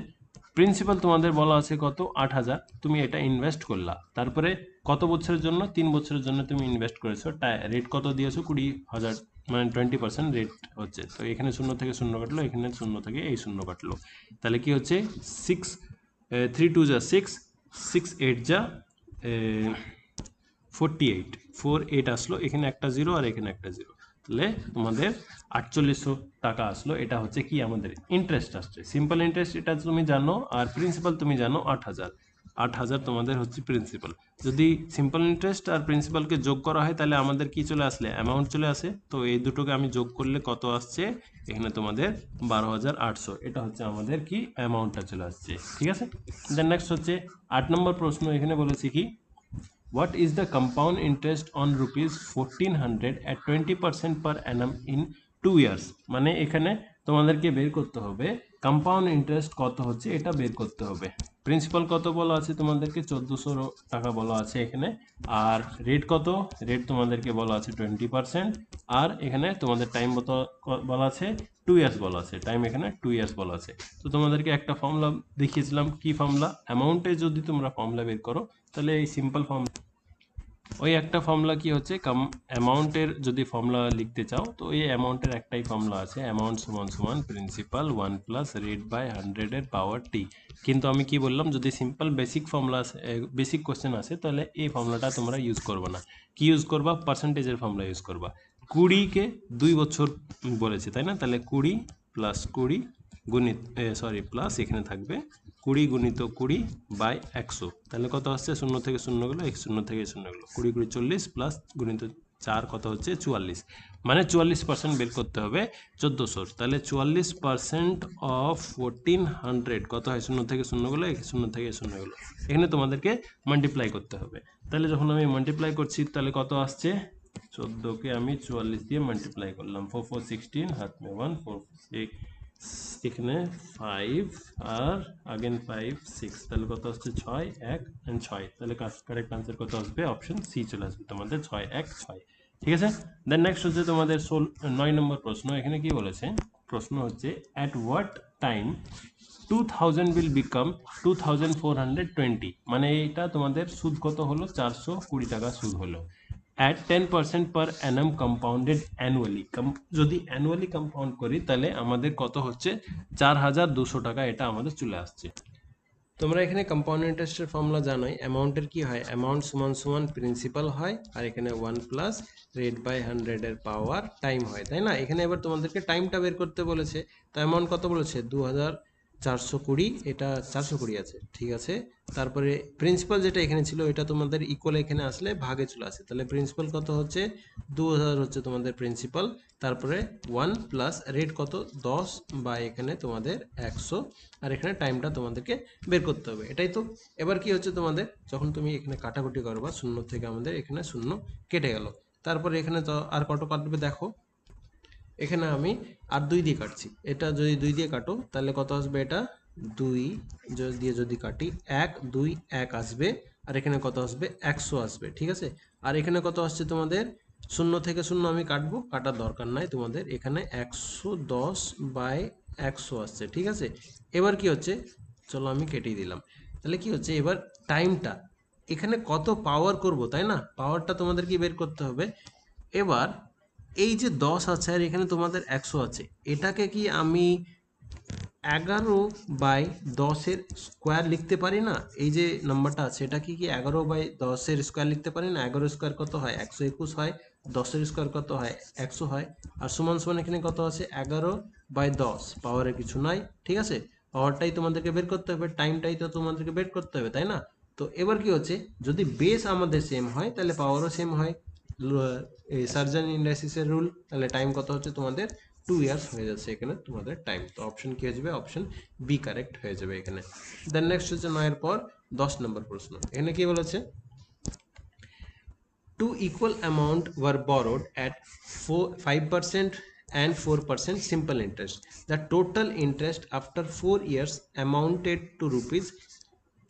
প্রিন্সিপাল তোমাদের বলা আছে কত, 8,000, তুমি এটা ইনভেস্ট করলা। তারপরে কত বছরের জন্য, 3 বছরের জন্য তুমি ইনভেস্ট করেছো, রেট কত দিয়েছো, 20,000, মানে 20% রেট হচ্ছে। তো এখানে 0 থেকে 0 কাটলো, এখানে 0 থেকে এই 0 কাটলো, তাহলে কি হচ্ছে 6 3 2 যা 6, 6 8 যা 48, 48 আসলো, এখানে একটা 0 আর এখানে একটা 0, তাহলে তোমাদের 4800 টাকা আসলো। এটা হচ্ছে কি আমাদের ইন্টারেস্ট আসছে, সিম্পল ইন্টারেস্ট এটা তুমি জানো, আর প্রিন্সিপাল তুমি জানো 8,000। 8,000 তোমাদের হচ্ছে প্রিন্সিপাল। যদি সিম্পল ইন্টারেস্ট আর প্রিন্সিপালকে যোগ করা হয় তাহলে আমাদের কি চলে আসলে অ্যামাউন্ট চলে আসে। তো এই দুটোকে আমি যোগ করলে কত আসছে এখানে তোমাদের 12,800, এটা হচ্ছে আমাদের কি অ্যামাউন্টটা চলে আসছে। ঠিক আছে, দেন নেক্সট হচ্ছে 8 নম্বর প্রশ্ন। এখানে বলেছি কি what is the compound interest on rupees 1400 at 20% per annum in 2 years। মানে এখানে তোমাদেরকে বের করতে হবে কম্পাউন্ড ইন্টারেস্ট কত হচ্ছে, এটা বের করতে হবে। প্রিন্সিপাল কত বলা আছে তোমাদেরকে 1400 টাকা বলা আছে এখানে, আর রেট কত, রেট তোমাদেরকে বলা আছে 20%, আর এখানে তোমাদের টাইম বলা আছে 2 ইয়ার্স বলা আছে, টাইম এখানে 2 ইয়ার্স বলা আছে। তো তোমাদেরকে একটা ফর্মুলা দেখিয়েছিলাম, কি ফর্মুলা, অ্যামাউন্টে যদি তোমরা ফর্মুলা বের করো তাহলে এই সিম্পল ফর্মুলা, ওই একটা ফর্মুলা কি হচ্ছে অ্যামাউন্টের যদি ফর্মুলা লিখতে চাও তো এই অ্যামাউন্টের একটাই ফর্মুলা আছে, অ্যামাউন্ট সমান সমান প্রিন্সিপাল 1 প্লাস রেট বাই 100 এর পাওয়ার টি। কিন্তু আমি কি বললাম, যদি simple basic formula basic question আসে তাহলে এই ফর্মুলাটা তোমরা ইউজ করবে না। কি ইউজ করবা, পার্সেন্টেজের ফর্মুলা ইউজ করবা। 20কে 2 বছর বলেছে তাই না, তাহলে 20 প্লাস 20 গুণিত প্লাস এখানে থাকবে 20 গুণিত 20 বাই 100, তাহলে কত আসছে, 0 থেকে 0 গেলো, 0 থেকে 0 গেলো, 20 20 40 প্লাস গুণিত 4 কত হচ্ছে 44, মানে 44% বের করতে হবে 1400। তাহলে 44% অফ 1400 কত হয়, 0 থেকে 0 গেলো, 0 থেকে 0 গেলো, এখানে তোমাদেরকে মাল্টিপ্লাই করতে হবে। তাহলে যখন আমি মাল্টিপ্লাই করছি তাহলে কত আসছে, 14কে আমি 44 দিয়ে মাল্টিপ্লাই করলাম, 4 4 16, হাত মে 1 4 6, এখানে 5 আর আগেন 5 6, তাহলে কত আসছে 6 1 এন্ড 6, তাহলে কারেক্ট আনসার কত আসবে, অপশন সি চলে আসবে তোমাদের 6 1 6। ঠিক আছে, দেন নেক্সট হচ্ছে তোমাদের 9 নম্বর প্রশ্ন। এখানে কি বলেছে, প্রশ্ন হচ্ছে at what time 2000 will become 2420, মানে এটা তোমাদের সুদ কত হলো, 420 টাকা সুদ হলো। at 10% per annum compounded annually, যদি অ্যানুয়ালি কম্পাউন্ড করি তাহলে আমাদের কত হচ্ছে 4200 টাকা, এটা আমাদের চলে আসছে। তোমরা এখানে কম্পাউন্ড ইন্টারেস্টের ফর্মুলা জানোই, অ্যামাউন্টের কি হয়, অ্যামাউন্ট সমান সমান প্রিন্সিপাল হয়, আর এখানে 1 প্লাস রেট বাই 100 এর পাওয়ার টাইম হয়, তাই না। এখানে এবার তোমাদেরকে টাইমটা বের করতে বলেছে, তো অ্যামাউন্ট কত বলেছে 2420, এটা 420 আছে, ঠিক আছে। তারপরে প্রিন্সিপাল যেটা এখানে ছিল এটা তোমাদের ইকুয়াল এখানে আসলে ভাগে চলে আসে, তাহলে প্রিন্সিপাল কত হচ্ছে 2000 হচ্ছে তোমাদের প্রিন্সিপাল, তারপরে 1 প্লাস রেট কত 10 বা এখানে তোমাদের 100, আর এখানে টাইমটা তোমাদেরকে বের করতে হবে, এটাই তো। এবার কি হচ্ছে তোমাদের, যখন তুমি এখানে কাটাকুটি করবা, 0 থেকে আমাদের এখানে 0 কেটে গেল, তারপরে এখানে তো আর কত কাটবে দেখো, এখানে আমি আর 2 দিয়ে কাটছি, এটা যদি 2 দিয়ে কাটো তাহলে কত আসবে, এটা 2 দিয়ে যদি কাটি 1 2 1 আসবে, আর এখানে কত আসবে 100 আসবে, ঠিক আছে। আর এখানে কত আসছে তোমাদের, 0 থেকে 0 আমি কাটবো, কাটার দরকার নাই তোমাদের, এখানে 110 বাই 100 আসছে, ঠিক আছে। এবার কি হচ্ছে, চলো আমি কেটেই দিলাম, তাহলে কি হচ্ছে এবার টাইমটা এখানে কত পাওয়ার করব, তাই না, পাওয়ারটা তোমাদেরকে বের করতে হবে। এবার এই যে 10 আছে আর এখানে তোমাদের 100 আছে, এটাকে কি আমি 11/10 স্কোয়ার লিখতে পারি না, এই যে নাম্বারটা আছে এটা কি 11/10 স্কোয়ার লিখতে পারি না, 11 স্কোয়ার কত হয় 121 হয়, 10 স্কোয়ার কত হয় 100 হয়, আর সমান সমান এখানে কত আছে 11/10, পাওয়ারে কিছু নাই, ঠিক আছে। পাওয়ারটাই তোমাদেরকে বের করতে হবে, টাইমটাই তো তোমাদেরকে বের করতে হবে, তাই না। তো এবার কি হচ্ছে, যদি বেস আমাদের সেম হয় তাহলে পাওয়ারও সেম হয়, এই সার্জান ইন্ডাইসিসের রুল, তাহলে টাইম কত হচ্ছে তোমাদের 2 ইয়ার্স হয়ে যাচ্ছে এখানে তোমাদের টাইম, তো অপশন কি হয়ে যাবে, অপশন বি কারেক্ট হয়ে যাবে এখানে। দেন নেক্সট হচ্ছে 9 এর পর 10 নম্বর প্রশ্ন। এখানে কি বলেছে, two equal amount were borrowed at 5% and 4% simple interest. The total interest after 4 years amounted to rupees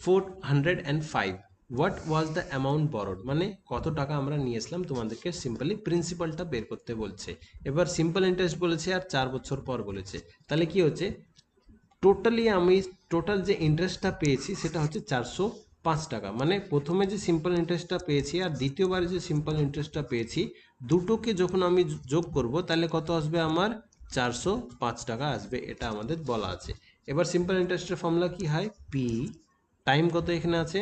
405. What was the amount borrowed, মানে কত টাকা আমরা নিয়েছিলাম, তোমাদেরকে সিম্পলি প্রিন্সিপালটা বের করতে বলছে। এবার সিম্পল ইন্টারেস্ট বলেছে আর 4 বছর পর বলেছে, তাহলে কি হচ্ছে, টোটালি আমি টোটাল যে ইন্টারেস্টটা পেয়েছি সেটা হচ্ছে 405 টাকা, মানে প্রথমে যে সিম্পল ইন্টারেস্টটা পেয়েছি আর দ্বিতীয়বার যে সিম্পল ইন্টারেস্টটা পেয়েছি, দুটোকে যখন আমি যোগ করব তাহলে কত আসবে আমার 405 টাকা আসবে, এটা আমাদের বলা আছে। এবার সিম্পল ইন্টারেস্টের ফর্মুলা কি হয়, পি, টাইম কত এখানে আছে,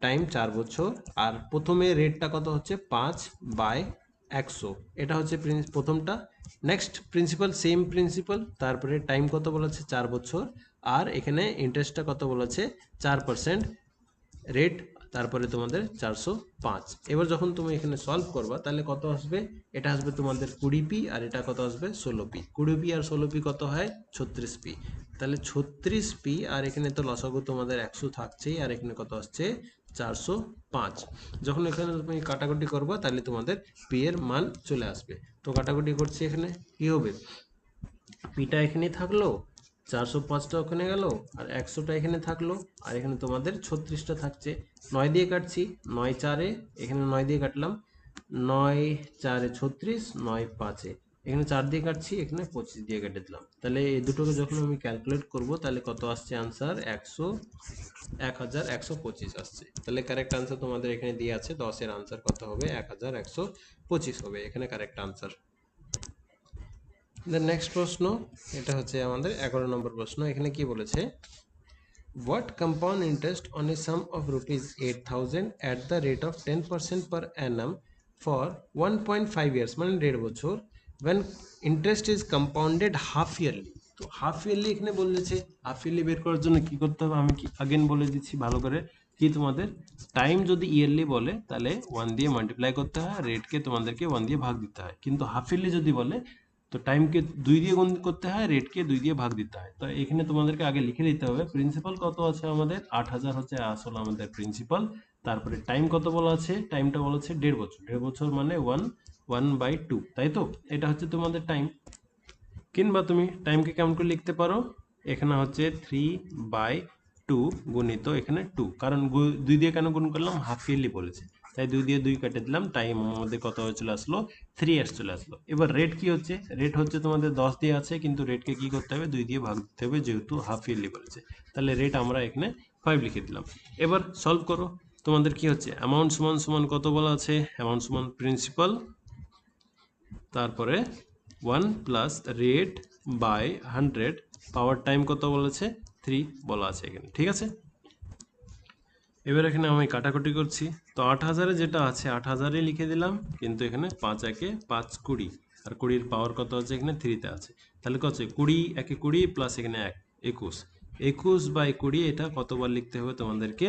টাইম 4 বছর, আর প্রথমে রেটটা কত হচ্ছে 5/100, এটা হচ্ছে প্রথমটা। নেক্সট প্রিন্সিপাল সেম প্রিন্সিপাল, তারপরে টাইম কত বলেছে 4 বছর, আর এখানে ইন্টারেস্টটা কত বলেছে 4%, রেট তারপরে তোমাদের 405। এবার যখন তুমি এখানে সলভ করবা তাহলে কত আসবে, এটা আসবে তোমাদের 20p আর এটা কত আসবে 16p। 20p আর 16p কত হয় 36p। তাহলে 36p আর এখানে তো লসাগু তোমাদের 100 থাকছেই, আর এখানে কত আসছে 405। যখন এখানে তুমি কাটাকুটি করবা তাহলে তোমাদের p এর মান চলে আসবে। তো কাটাকুটি করছি, এখানে কি হবে, পিটা এখানে থাকলো, 405টা ওখানে গেল, আর 100টা এখানে থাকলো, আর এখানে তোমাদের 36টা থাকছে। 9 দিয়ে কাটছি, 9 4-এ, এখানে 9 দিয়ে কাটলাম, 9 4-এ 36, 9 5-এ, এখানে 4 দিয়ে কাটছি, এখানে 25 দিয়ে কেটে দিলাম। তাহলে এই দুটোকে যখন আমি ক্যালকুলেট করব তাহলে কত আসছে আনসার, 1125 আসছে। তাহলে কারেক্ট আনসার তোমাদের এখানে দিয়ে আছে, 10-এর আনসার কত হবে, 1125 হবে এখানে কারেক্ট আনসার। দ্য নেক্সট প্রশ্ন, এটা হচ্ছে আমাদের 11 নম্বর প্রশ্ন। এখানে কি বলেছে, what compound interest on a sum of rupees 8000 at the rate of 10% per annum for 1.5 years মানে 1.5 বছর, when interest is compounded half yearly। তো হাফ ইয়ারলি এখানে বলেছে, হাফ ইয়ারলি বের করার জন্য কি করতে হবে, আমি কি আগেন বলে দিচ্ছি ভালো করে, কি তোমাদের টাইম যদি ইয়ারলি বলে তাহলে 1 দিয়ে মাল্টিপ্লাই করতে হয়, রেটকে তোমাদেরকে 1 দিয়ে ভাগ দিতে হয়। কিন্তু হাফ ইয়ারলি যদি বলে তো টাইমকে 2 দিয়ে গুণ করতে হয়, রেটকে 2 দিয়ে ভাগ দিতে হয়। তো এখানে তোমাদেরকে আগে লিখে দিতে হবে প্রিন্সিপাল কত আছে আমাদের 8000 হচ্ছে আসলে আমাদের প্রিন্সিপাল, তারপরে টাইম কত বলা আছে, টাইমটা বলা আছে 1.5 বছর, 1.5 বছর মানে 1/2, তাই তো, এটা হচ্ছে তোমাদের টাইম। কিংবা তুমি টাইমকে কেমন করে লিখতে পারো, এখানে হচ্ছে 3/2 গুণিত এখানে 2, কারণ 2 দিয়ে কেন গুণ করলাম, হাফ ইয়ারলি বলেছে তাই 2 দিয়ে 2 কেটে দিলাম, টাইম আমাদের কত চলে আসলো 3 ইয়ার্স চলে আসলো। এবার রেট কি হচ্ছে, রেট হচ্ছে তোমাদের 10 দিয়ে আছে, কিন্তু রেটকে কি করতে হবে 2 দিয়ে ভাগ দিতে হবে যেহেতু হাফ ইয়ারলি বলেছে। তাহলে রেট আমরা এখানে 5 লিখে দিলাম। এবার সলভ করো, তোমাদের কি হচ্ছে, অ্যামাউন্ট সমান সমান কত বলা আছে, অ্যামাউন্ট সমান প্রিন্সিপাল, তারপরে 1 plus rate by 100, power time কত বলেছে 3 বলা আছে এখানে, ঠিক আছে। এবার এখানে আমি কাটাকুটি করছি, তো 8000-এ যেটা আছে 8000-এ লিখে দিলাম, কিন্তু এখানে 5 একে 5 20, আর 20-র পাওয়ার কত আছে এখানে 3-তে আছে, তাহলে কত আছে 20 একে 20 প্লাস এখানে 1 21, 21/20 এটা কতবার লিখতে হবে তোমাদেরকে,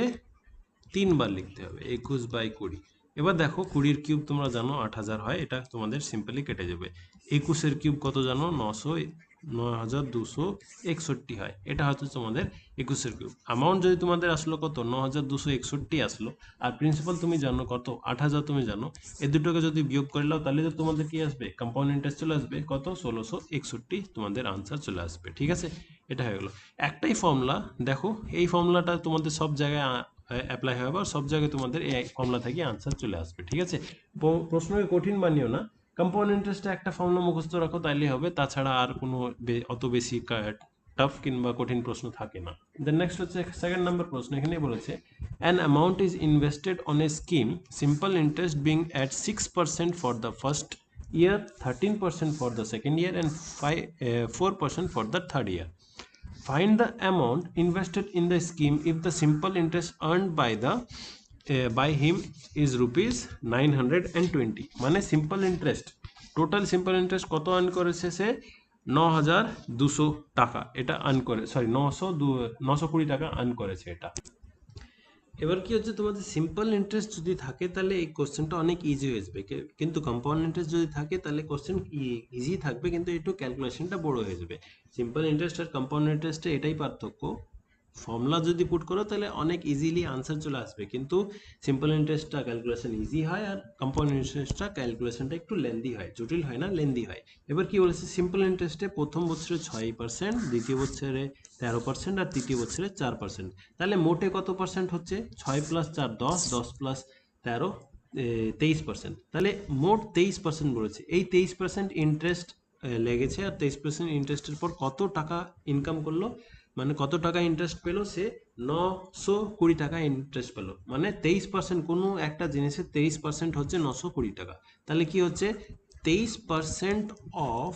3 বার লিখতে হবে, 21/20। এবার দেখো 20-এর কিউব তোমরা জানো 8000 হয়, এটা তোমাদের সিম্পলি কেটে যাবে। 21-এর কিউব কত জানো 9261 হয়, এটা হচ্ছে তোমাদের 21-এর কিউব। অ্যামাউন্ট যদি তোমাদের আসলো কত 9261 আসলো, আর প্রিন্সিপাল তুমি জানো কত 8000 তুমি জানো, এই দুটোকে যদি বিয়োগ করে নাও তাহলে তো তোমাদের কি আসবে, কম্পাউন্ড ইন্টারেস্ট চলে আসবে কত 1661, তোমাদের আনসার চলে আসবে, ঠিক আছে। এটা হয়ে গেল একটাই ফর্মুলা, দেখো এই ফর্মুলাটা তোমাদের সব জায়গায় অ্যাপ্লাই হবে, আর সব জায়গায় তোমাদের এই ফর্মুলা থেকে আনসার চলে আসবে, ঠিক আছে। প্রশ্নকে কঠিন বানিও না, কম্পাউন্ড ইন্টারেস্টে একটা ফর্মুলা মুখস্থ রাখো তাইলেই হবে, তাছাড়া আর কোনো অত বেশি টাফ কিংবা কঠিন প্রশ্ন থাকে না। দেন নেক্সট হচ্ছে 2nd নাম্বার প্রশ্ন, এখানে বলেছে an amount is invested on a scheme, simple interest being at 6% for the first year, 13% for the second year, and 4% for the third year. Find the amount invested in the scheme if the simple interest earned by him is rupees 920। মানে simple interest, total simple interest কত earn করেছে সে 9200 টাকা, এটা earn করে, sorry 920 টাকা earn করেছে এটা। এবার কি হচ্ছে, তোমাদের সিম্পল ইন্টারেস্ট যদি থাকে তাহলে এই কোশ্চেনটা অনেক ইজি হয়ে যাবে, কিন্তু কম্পাউন্ড ইন্টারেস্ট যদি থাকে তাহলে কোশ্চেন ইজি থাকবে কিন্তু একটু ক্যালকুলেশনটা বড় হয়ে যাবে। সিম্পল ইন্টারেস্ট আর কম্পাউন্ড ইন্টারেস্টে এটাই পার্থক্য, ফর্মুলা যদি পুট করো তাহলে অনেক ইজিলি আনসার চলে আসবে, কিন্তু সিম্পল ইন্টারেস্টটা ক্যালকুলেশন ইজি হয়, আর কম্পাউন্ড ইন্টারেস্টটা ক্যালকুলেশনটা একটু লেন্দি হয়, জটিল হয় না, লেন্দি হয়। এবার কি বলেছে, সিম্পল ইন্টারেস্টে প্রথম বছরে 6%, দ্বিতীয় বছরে 13%, আর তৃতীয় বছরে 4%। তাহলে মোটে কত পার্সেন্ট হচ্ছে, 6 + 4 10, 10 + 13 23%। তাহলে মোট 23% বলেছে, এই 23% ইন্টারেস্ট লেগেছে, আর 23% ইন্টারেস্টের পর কত টাকা ইনকাম করলো, মানে কত টাকা ইন্টারেস্ট পেলো সে 920 টাকা ইন্টারেস্ট পেলো, মানে 23%, কোনো একটা জিনিসের 23% হচ্ছে 920 টাকা। তাহলে কি হচ্ছে 23% অফ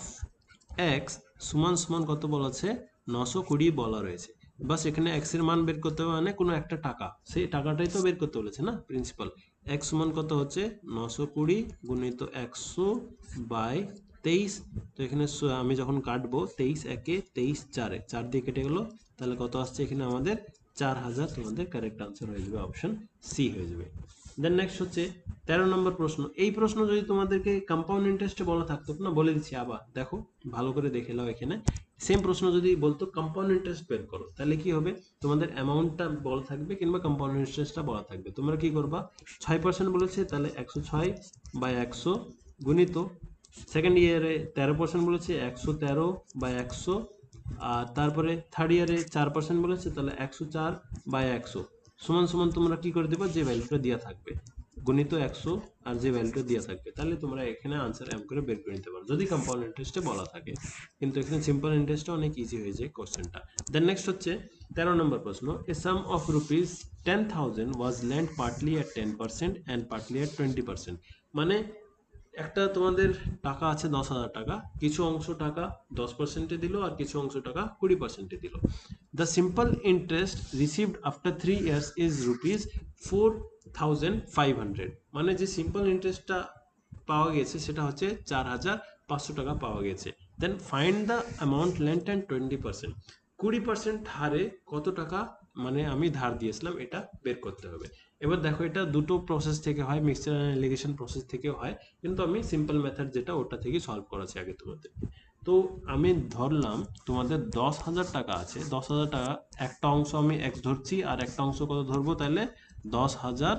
এক্স সমান সমান কত বলা আছে 920 বলা রয়েছে, বাস এখানে এক্স এর মান বের করতে হবে, মানে কোনো একটা টাকা, সেই টাকাটাই তো বের করতে বলেছে না প্রিন্সিপাল। এক্স সমান কত হচ্ছে 920 গুণিত 100/23, তো এখানে আমি যখন কাটবো 23 একে 23 4-এ 4 দিয়ে কেটে গেলো, তাহলে কত আসছে এখানে আমাদের 4000 তোমাদের কারেক্ট আনসার হয়ে যাবে, অপশন সি হয়ে যাবে। দেন নেক্সট হচ্ছে 13 নম্বর প্রশ্ন। এই প্রশ্ন যদি তোমাদেরকে কম্পাউন্ড ইন্টারেস্টে বলা থাকতো না, বলে দিচ্ছি আবার দেখো ভালো করে দেখে নাও। এখানে সেম প্রশ্ন যদি বলতো কম্পাউন্ড ইন্টারেস্ট বের করো, তাহলে কি হবে, তোমাদের অ্যামাউন্টটা বলা থাকবে কিংবা কম্পাউন্ড ইন্টারেস্টটা বলা থাকবে। তোমরা কি করবা, 6% বলেছে তাহলে 106 বাই 100 গুণিত, সেকেন্ড ইয়ারে 13% বলেছে 113 বাই 100, আর তারপরে থার্ড ইয়ারে 4% বলেছে তাহলে 104 বাই 100 সমান সমান তোমরা কি করে দেবা, যে ভ্যালুটা দেওয়া থাকবে গুণিত 100 আর যে ভ্যালুটা দেওয়া থাকবে, তাহলে তোমরা এখানে আনসার এম করে বের করে নিতে পারো যদি কম্পাউন্ড ইন্টারেস্টে বলা থাকে। কিন্তু এখানে সিম্পল ইন্টারেস্টে অনেক ইজি হয়ে যায় কোশ্চেনটা। দেন নেক্সট হচ্ছে 13 নম্বর প্রশ্ন। A sum of rupees 10,000 was lent partly at 10% and partly at 20%। মানে একটা তোমাদের টাকা আছে 10,000 টাকা, কিছু অংশ টাকা 10%-এ দিল আর কিছু অংশ টাকা 20%-এ দিল। The simple interest received after 3 years is rupees 4,500। মানে যে সিম্পল ইন্টারেস্টটা পাওয়া গেছে সেটা হচ্ছে 4,500 টাকা পাওয়া গেছে। Then find the amount lent and 20%। 20% হারে কত টাকা মানে আমি ধার দিয়েছিলাম এটা বের করতে হবে। এবার দেখো এটা দুটো প্রসেস থেকে হয়, মিক্সচার অ্যানালিগেশন প্রসেস থেকেও হয়, কিন্তু আমি সিম্পল মেথড যেটা ওটা থেকে সলভ করাছি আগে তোমাদের। তো আমি ধরলাম তোমাদের 10,000 টাকা আছে, 10,000 টাকা একটা অংশ আমি এক্স ধরছি আর একটা অংশ কত ধরবো, তাহলে 10,000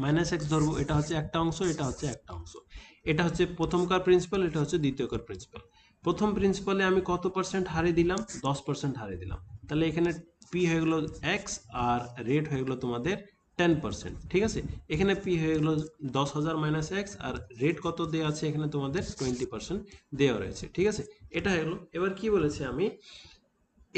মাইনাস এক্স ধরবো। এটা হচ্ছে একটা অংশ, এটা হচ্ছে একটা অংশ। এটা হচ্ছে প্রথমকার প্রিন্সিপাল, এটা হচ্ছে দ্বিতীয়কার প্রিন্সিপাল। প্রথম প্রিন্সিপালে আমি কত পার্সেন্ট হারে দিলাম, 10% হারে দিলাম, তাহলে এখানে পি হয়ে গেলো এক্স আর রেট হয়ে গেলো তোমাদের 10%। ঠিক আছে, এখানে পি হয়ে গেলো 10,000 মাইনাস এক্স আর রেট কত দেওয়া আছে এখানে তোমাদের 20% দেওয়া রয়েছে। ঠিক আছে, এটা হয়ে গেলো। এবার কি বলেছে আমি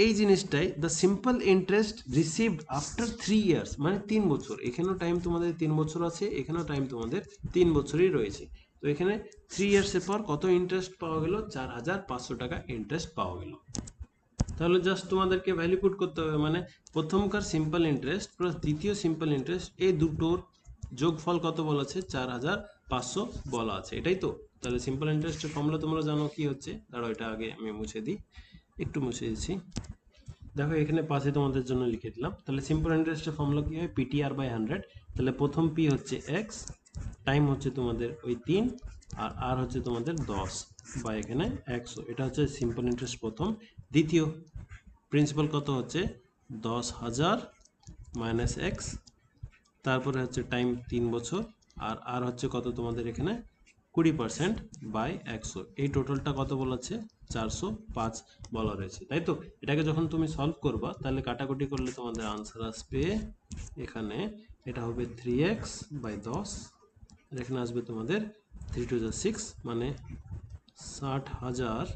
এই জিনিসটাই, the simple interest received after 3 years, মানে 3 বছর। এখানেও টাইম তোমাদের 3 বছর আছে, এখানেও টাইম তোমাদের 3 বছরই রয়েছে। তো এখানে 3 ইয়ার্সের পর কত ইন্টারেস্ট পাওয়া গেল, 4,500 টাকা ইন্টারেস্ট পাওয়া গেল। তাহলে জাস্ট তোমাদেরকে ভ্যালু পুট করতে হবে, মানে প্রথমকার সিম্পল ইন্টারেস্ট প্লাস দ্বিতীয় সিম্পল ইন্টারেস্ট, এই দুটোর যোগফল কত বলা আছে, 4,500 বলা আছে, এটাই তো। তাহলে সিম্পল ইন্টারেস্টের ফর্মুলা তোমরা জানো কি হচ্ছে, দাঁড়াও এটা আগে আমি মুছে দিই, একটু মুছে দিচ্ছি। দেখো এখানে পাশে তোমাদের জন্য লিখে দিলাম। তাহলে সিম্পল ইন্টারেস্টের ফর্মুলা কি হয়, পিটিআর বাই 100। তাহলে প্রথম পি হচ্ছে এক্স, টাইম হচ্ছে তোমাদের ওই 3, আর আর হচ্ছে তোমাদের 10 বা এখানে 100। এটা হচ্ছে সিম্পল ইন্টারেস্ট প্রথম। দ্বিতীয় প্রিন্সিপাল কত হচ্ছে 10,000 মাইনাস এক্স, তারপরে হচ্ছে টাইম 3 বছর, আর আর হচ্ছে কত তোমাদের এখানে 20% বাই 100। এই টোটালটা কত বলাচ্ছে, 405 বলা রয়েছে, তাই তো। এটাকে যখন তুমি সলভ করবা তাহলে কাটাকুটি করলে তোমাদের আনসার আসবে এখানে, এটা হবে 3x বাই 10, এখানে আসবে তোমাদের 3 টু 6, মানে 60,000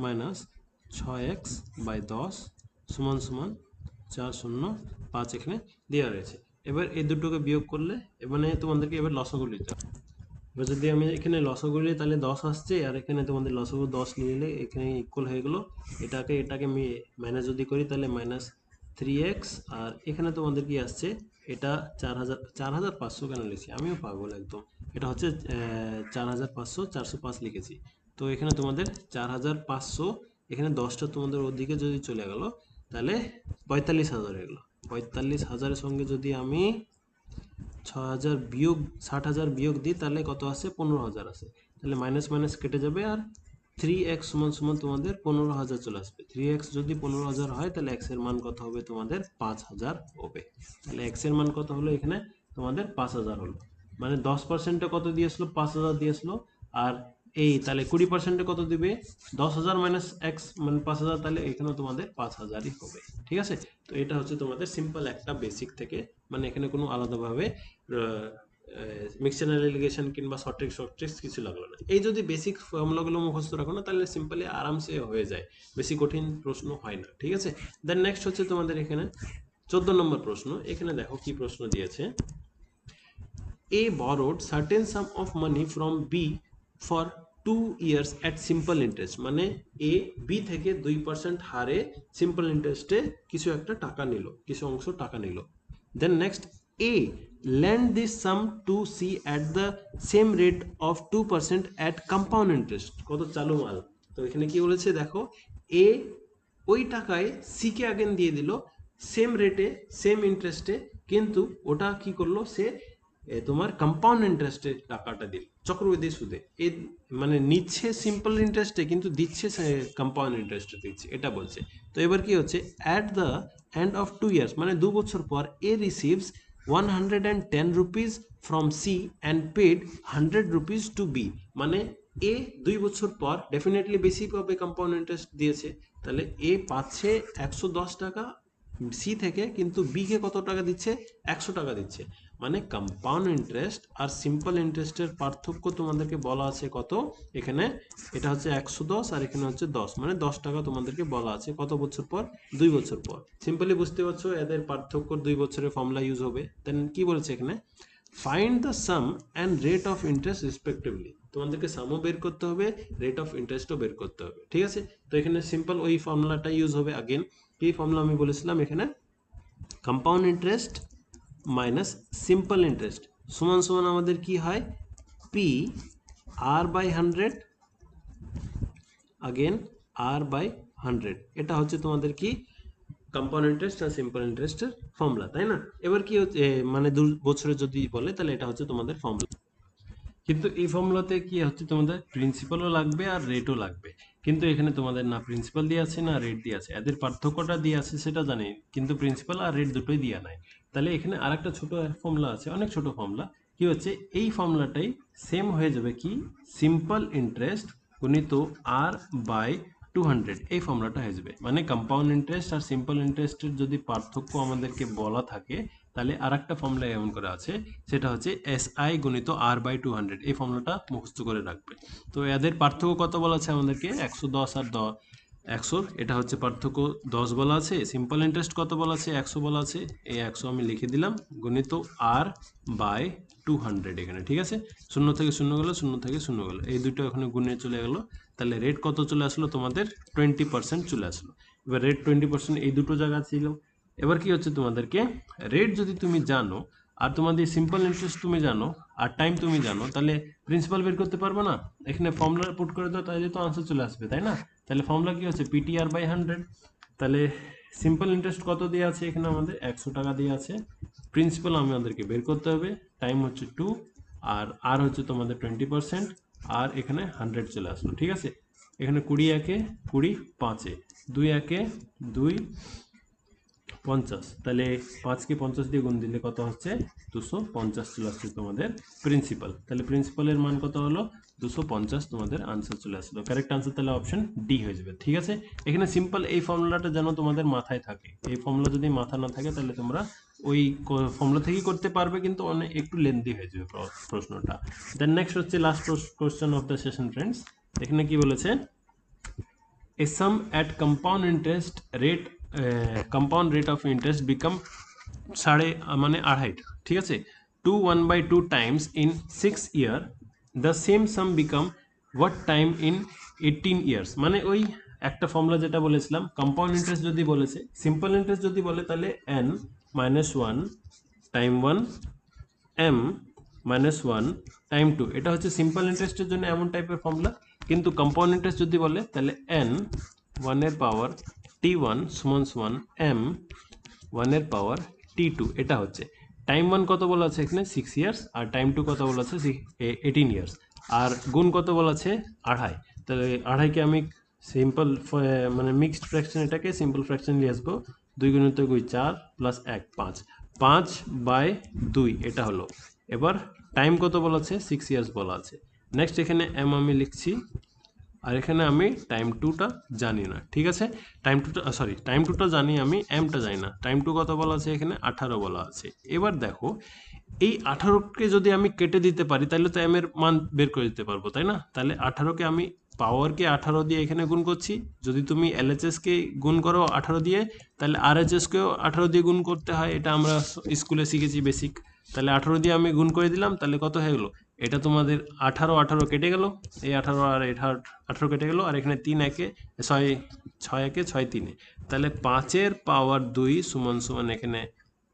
মাইনাস 6x বাই 10 সমান সমান 405 এখানে দেওয়া রয়েছে। এবার এই দুটোকে বিয়োগ করলে মানে তোমাদেরকে এবার লসাগু নিতে হবে। এবার যদি আমি এখানে লসাগু নিই তাহলে 10 আসছে, আর এখানে তোমাদের লসাগু 10 নিলে এখানে ইকুয়াল হয়ে গেল। এটাকে মাইনাস যদি করি তাহলে মাইনাস 3x, আর এখানে তোমাদের কি আসছে, এটা 4,500 কেন লিখছি, আমিও পাগল একদম। এটা হচ্ছে 4,500, 405 লিখেছি। তো এখানে তোমাদের 4,500, এখানে 10টা তোমাদের ওদিকে যদি চলে গেল তাহলে 45,000 হয়ে গেলো। 45,000-এর সঙ্গে যদি আমি 6,000 বিয়োগ 60,000 বিয়োগ দিই তাহলে কত আসে, 15,000 আসে। তাহলে মাইনাস মাইনাস কেটে যাবে, আর 3x সমান সমান তোমাদের 15,000 চলে আসবে। 3x যদি 15,000 হয় তাহলে x এর মান কত হবে, তোমাদের 5,000 হবে। তাহলে x এর মান কত হলো এখানে, তোমাদের 5,000 হলো। মানে 10%-এ কত দিয়েছিল, 5,000 দিয়েছিল, আর এই তাহলে 20%-এ কত দিবে, 10,000 মাইনাস এক্স মানে 5,000, তাহলে এখানেও তোমাদের 5,000-ই হবে। ঠিক আছে, তো এটা হচ্ছে তোমাদের সিম্পল একটা বেসিক থেকে, মানে এখানে কোনো আলাদাভাবে মিক্সচার অ্যানালিগেশন কিংবা শর্ট ট্রিক্স কিছু লাগলো না। এই যদি বেসিক ফর্মুলাগুলো মুখস্থ রাখো না তাহলে সিম্পলি আরামসে হয়ে যায়, বেশি কঠিন প্রশ্ন হয় না। ঠিক আছে, দেন নেক্সট হচ্ছে তোমাদের এখানে 14 নম্বর প্রশ্ন। এখানে দেখো কি প্রশ্ন দিয়েছে, A borrowed certain sum of money from B for 2 years at simple interest, মানে A B থেকে 2% হারে সিম্পল ইন্টারেস্টে কিছু একটা টাকা নিল, কিছু অংশ টাকা নিল। Then next A lend this sum to C at the same rate of 2% at compound interest, কত চালু মাল। তো এখানে কি বলেছে দেখো, এ ওই টাকায় সি কে আগেন দিয়ে দিল সেম রেটে সেম ইন্টারেস্টে, কিন্তু ওটা কি করলো সে তোমার কম্পাউন্ড ইন্টারেস্টে টাকাটা দিল, চক্রবৃদ্ধি সুদে। এ মানে নিচ্ছে সিম্পল ইন্টারেস্টে কিন্তু দিচ্ছে কম্পাউন্ড ইন্টারেস্টে দিচ্ছে, এটা বলছে। তো এবার কি হচ্ছে, at the end of 2 years মানে 2 বছর পর A receives 110 rupees from C and paid 100 rupees to B. মানে এ 2 বছর পর ডেফিনেটলি বেশি পাবে, কম্পাউন্ড ইন্টারেস্ট দিয়েছে, তাহলে এ পাচ্ছে 110 টাকা সি থেকে, কিন্তু বি কে কত টাকা দিচ্ছে, 100 টাকা দিচ্ছে। মানে কম্পাউন্ড ইন্টারেস্ট আর সিম্পল ইন্টারেস্টের পার্থক্য তোমাদেরকে বলা আছে কত এখানে, এটা হচ্ছে 110 আর এখানে হচ্ছে 10, মানে 10 টাকা তোমাদেরকে বলা আছে কত বছর পর, 2 বছর পর। সিম্পলি বুঝতে পারছো এদের পার্থক্য 2 বছরের ফর্মুলা ইউজ হবে। দেন কি বলেছে এখানে, find the some and rate of interest respectively, তোমাদেরকে সামও বের করতে হবে, রেট অফ ইন্টারেস্টও বের করতে হবে, ঠিক আছে। তো এখানে সিম্পল ওই ফর্মুলাটা ইউজ হবে। আগেন কি ফর্মুলা আমি বলেছিলাম এখানে, compound interest minus simple interest সমান সমান আমাদের কি হয়, P R by 100 again R by 100, এটা হচ্ছে তোমাদের কি কম্পাউন্ড ইন্টারেস্ট আর সিম্পল ইন্টারেস্টের ফর্মুলা, তাই না। এবার কি হচ্ছে মানে 2 বছরে যদি বলে তাহলে এটা হচ্ছে তোমাদের ফর্মুলা। কিন্তু এই ফর্মুলাতে কি হচ্ছে, তোমাদের প্রিন্সিপালও লাগবে আর রেটও লাগবে, কিন্তু এখানে তোমাদের না প্রিন্সিপাল দিয়ে আছে না রেট দিয়ে আছে। এদের পার্থক্যটা দিয়ে আছে সেটা জানি, কিন্তু প্রিন্সিপাল আর রেট দুটোই দেওয়া নাই। তাহলে এখানে আরেকটা ছোট ফর্মুলা আছে, অনেক ছোট ফর্মুলা, কি হচ্ছে এই ফর্মুলাটাই সেম হয়ে যাবে কি, সিম্পল ইন্টারেস্ট গুণিত আর বাই 200, এই ফর্মুলাটা হয়ে যাবে। মানে কম্পাউন্ড ইন্টারেস্ট আর সিম্পল ইন্টারেস্টের যদি পার্থক্য আমাদেরকে বলা থাকে, তাহলে আর একটা ফর্মুলা এমন করে আছে, সেটা হচ্ছে SI গুণিত R বাই 200, এই ফর্মুলাটা মুখস্থ করে রাখবে। তো এদের পার্থক্য কত বলা আছে আমাদেরকে, 110 আর 100, এটা হচ্ছে পার্থক্য 10 বলা আছে। সিম্পল ইন্টারেস্ট কত বলা আছে, 100 বলা আছে, এই 100 আমি লিখে দিলাম, গুণিত R বাই 200 এখানে, ঠিক আছে। 0 থেকে 0 গেল, 0 থেকে 0 গেল, এই দুটো এখানে গুণে চলে গেল। তাহলে রেট কত চলে আসলো তোমাদের, 20% চলে আসলো। এবার রেট 20% এই দুটো জায়গা ছিল। এবার কি হচ্ছে তোমাদেরকে, রেট যদি তুমি জানো আর তোমাদের সিম্পল ইন্টারেস্ট তুমি জানো আর টাইম তুমি জানো, তাহলে প্রিন্সিপাল বের করতে পারবে না। এখানে ফর্মুলা পুট করে দাও, তাহলে তো আনসার চলে আসবে, তাই না। তাহলে ফর্মুলা কি হচ্ছে, পিটিআর বাই 100। তাহলে সিম্পল ইন্টারেস্ট কত দিয়ে আছে এখানে, আমাদের 100 টাকা দিয়ে আছে। প্রিন্সিপাল আমাদেরকে বের করতে হবে, টাইম হচ্ছে 2 আর হচ্ছে তোমাদের 20%, আর এখানে 100 চলে আসলো, ঠিক আছে। এখানে 20 একে 20, 5-এ 2 একে 2, 50, তাহলে 5কে 50 দিয়ে গুণ দিলে কত হচ্ছে, 250 চলে আসছে তোমাদের প্রিন্সিপাল। তাহলে প্রিন্সিপালের মান কত হলো, 250, তোমাদের আনসার চলে আসলো। কারেক্ট আনসার তাহলে অপশন ডি হয়ে যাবে, ঠিক আছে। এখানে সিম্পল এই ফর্মুলাটা যেন তোমাদের মাথায় থাকে, এই ফর্মুলা যদি মাথা না থাকে তাহলে তোমরা ওই ফর্মুলা থেকেই করতে পারবে, কিন্তু অনেক একটু লেন্দি হয়ে যাবে প্রশ্নটা। দেন নেক্সট হচ্ছে last question of the session friends. এখানে কি বলেছে, a sum at compound interest rate compound rate of interest become সাড়ে মানে আড়াইটা, ঠিক আছে, 1/2 times in 6 year, the same sum become what time in 18 years। মানে ওই একটা ফর্মুলা যেটা বলেছিলাম, কম্পাউন্ড ইন্টারেস্ট যদি বলেছে, সিম্পল ইন্টারেস্ট যদি বলে তাহলে n minus 1 time 1 m minus 1 time 2, এটা হচ্ছে সিম্পল ইন্টারেস্টের জন্য এমন টাইপের ফর্মুলা। কিন্তু কম্পাউন্ড ইন্টারেস্ট যদি বলে তাহলে n 1 এর পাওয়ার t1 সমান সমান m 1 এর পাওয়ার t2, এটা হচ্ছে। টাইম 1 কত বলা আছে এখানে, 6 ইয়ার্স, আর টাইম 2 কত বলা আছে, 18 ইয়ার্স, আর গুণ কত বলা আছে, আড়াই। তাহলে আড়াইকে আমি সিম্পল মানে মিক্সড ফ্র্যাকশন, এটাকে সিম্পল ফ্র্যাকশন নিয়ে আসবো, 2 গুণিত 2 4 প্লাস 1 5, 5/2 এটা হলো। এবার টাইম কত বলা আছে, 6 ইয়ার্স বলা আছে। নেক্সট এখানে এম আমি লিখছি, আর এখানে আমি টাইম 2টা জানি না, ঠিক আছে। টাইম 2টা জানি আমি, এমটা জানি না। টাইম 2 কত বলা আছে এখানে, 18 বলা আছে। এবার দেখো এই 18কে যদি আমি কেটে দিতে পারি তাহলে তো এম এর মান বের করে দিতে পারবো, তাই না। তাহলে 18কে আমি পাওয়ারকে 18 দিয়ে এখানে গুণ করছি। যদি তুমি এলএচএসকে গুণ করো 18 দিয়ে, তাহলে আরএচএসকেও 18 দিয়ে গুণ করতে হয়, এটা আমরা স্কুলে শিখেছি বেসিক। তাহলে 18 দিয়ে আমি গুণ করে দিলাম, তাহলে কত হয়ে গেলো, এটা তোমাদের 18 কেটে গেল, এই 18 আর 18 কেটে গেল, আর এখানে 3 একে 6 একে 6 3-এ, তাহলে 5-এর পাওয়ার 2 সমান সমান এখানে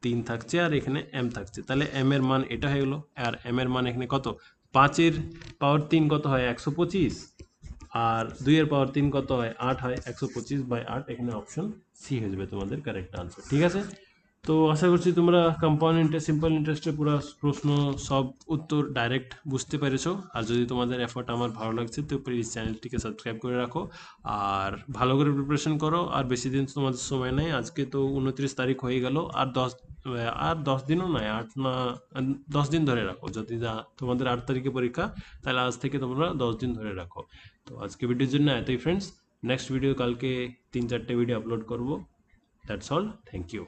3 থাকছে, আর এখানে এম থাকছে। তাহলে এম এর মান এটা হয়ে গেলো, আর এম এর মান এখানে কত, 5-এর পাওয়ার 3 কত হয়, 125, আর 2 এর পাওয়ার 3 কত হয়? 8 হয়। 125/8 এখানে অপশন সি হয়ে যাবে তোমাদের কারেক্ট আনসার। ঠিক আছে? তো আশা করছি তোমরা কম্পাউন্ড ইন্টারেস্ট, সিম্পল ইন্টারেস্টের পুরো প্রশ্ন সব উত্তর ডাইরেক্ট বুঝতে পেরেছো। আর যদি তোমাদের এফর্ট আমার ভালো লাগছে তো প্লিজ চ্যানেলটিকে সাবস্ক্রাইব করে রাখো আর ভালো করে প্রিপারেশন করো। আর বেশি দিন তোমাদের সময় নেই, আজকে তো 29 তারিখ হয়ে গেল। আর 10 দিনও নয়, 8 না 10 দিন ধরে রাখো। যদি তোমাদের 8 তারিখে পরীক্ষা, তাহলে আজ থেকে তোমরা 10 দিন ধরে রাখো। তো আজকে ভিডিওর জন্য এতই ফ্রেন্ডস। নেক্সট ভিডিও কালকে 3-4টে ভিডিও আপলোড করব। That's all, thank you.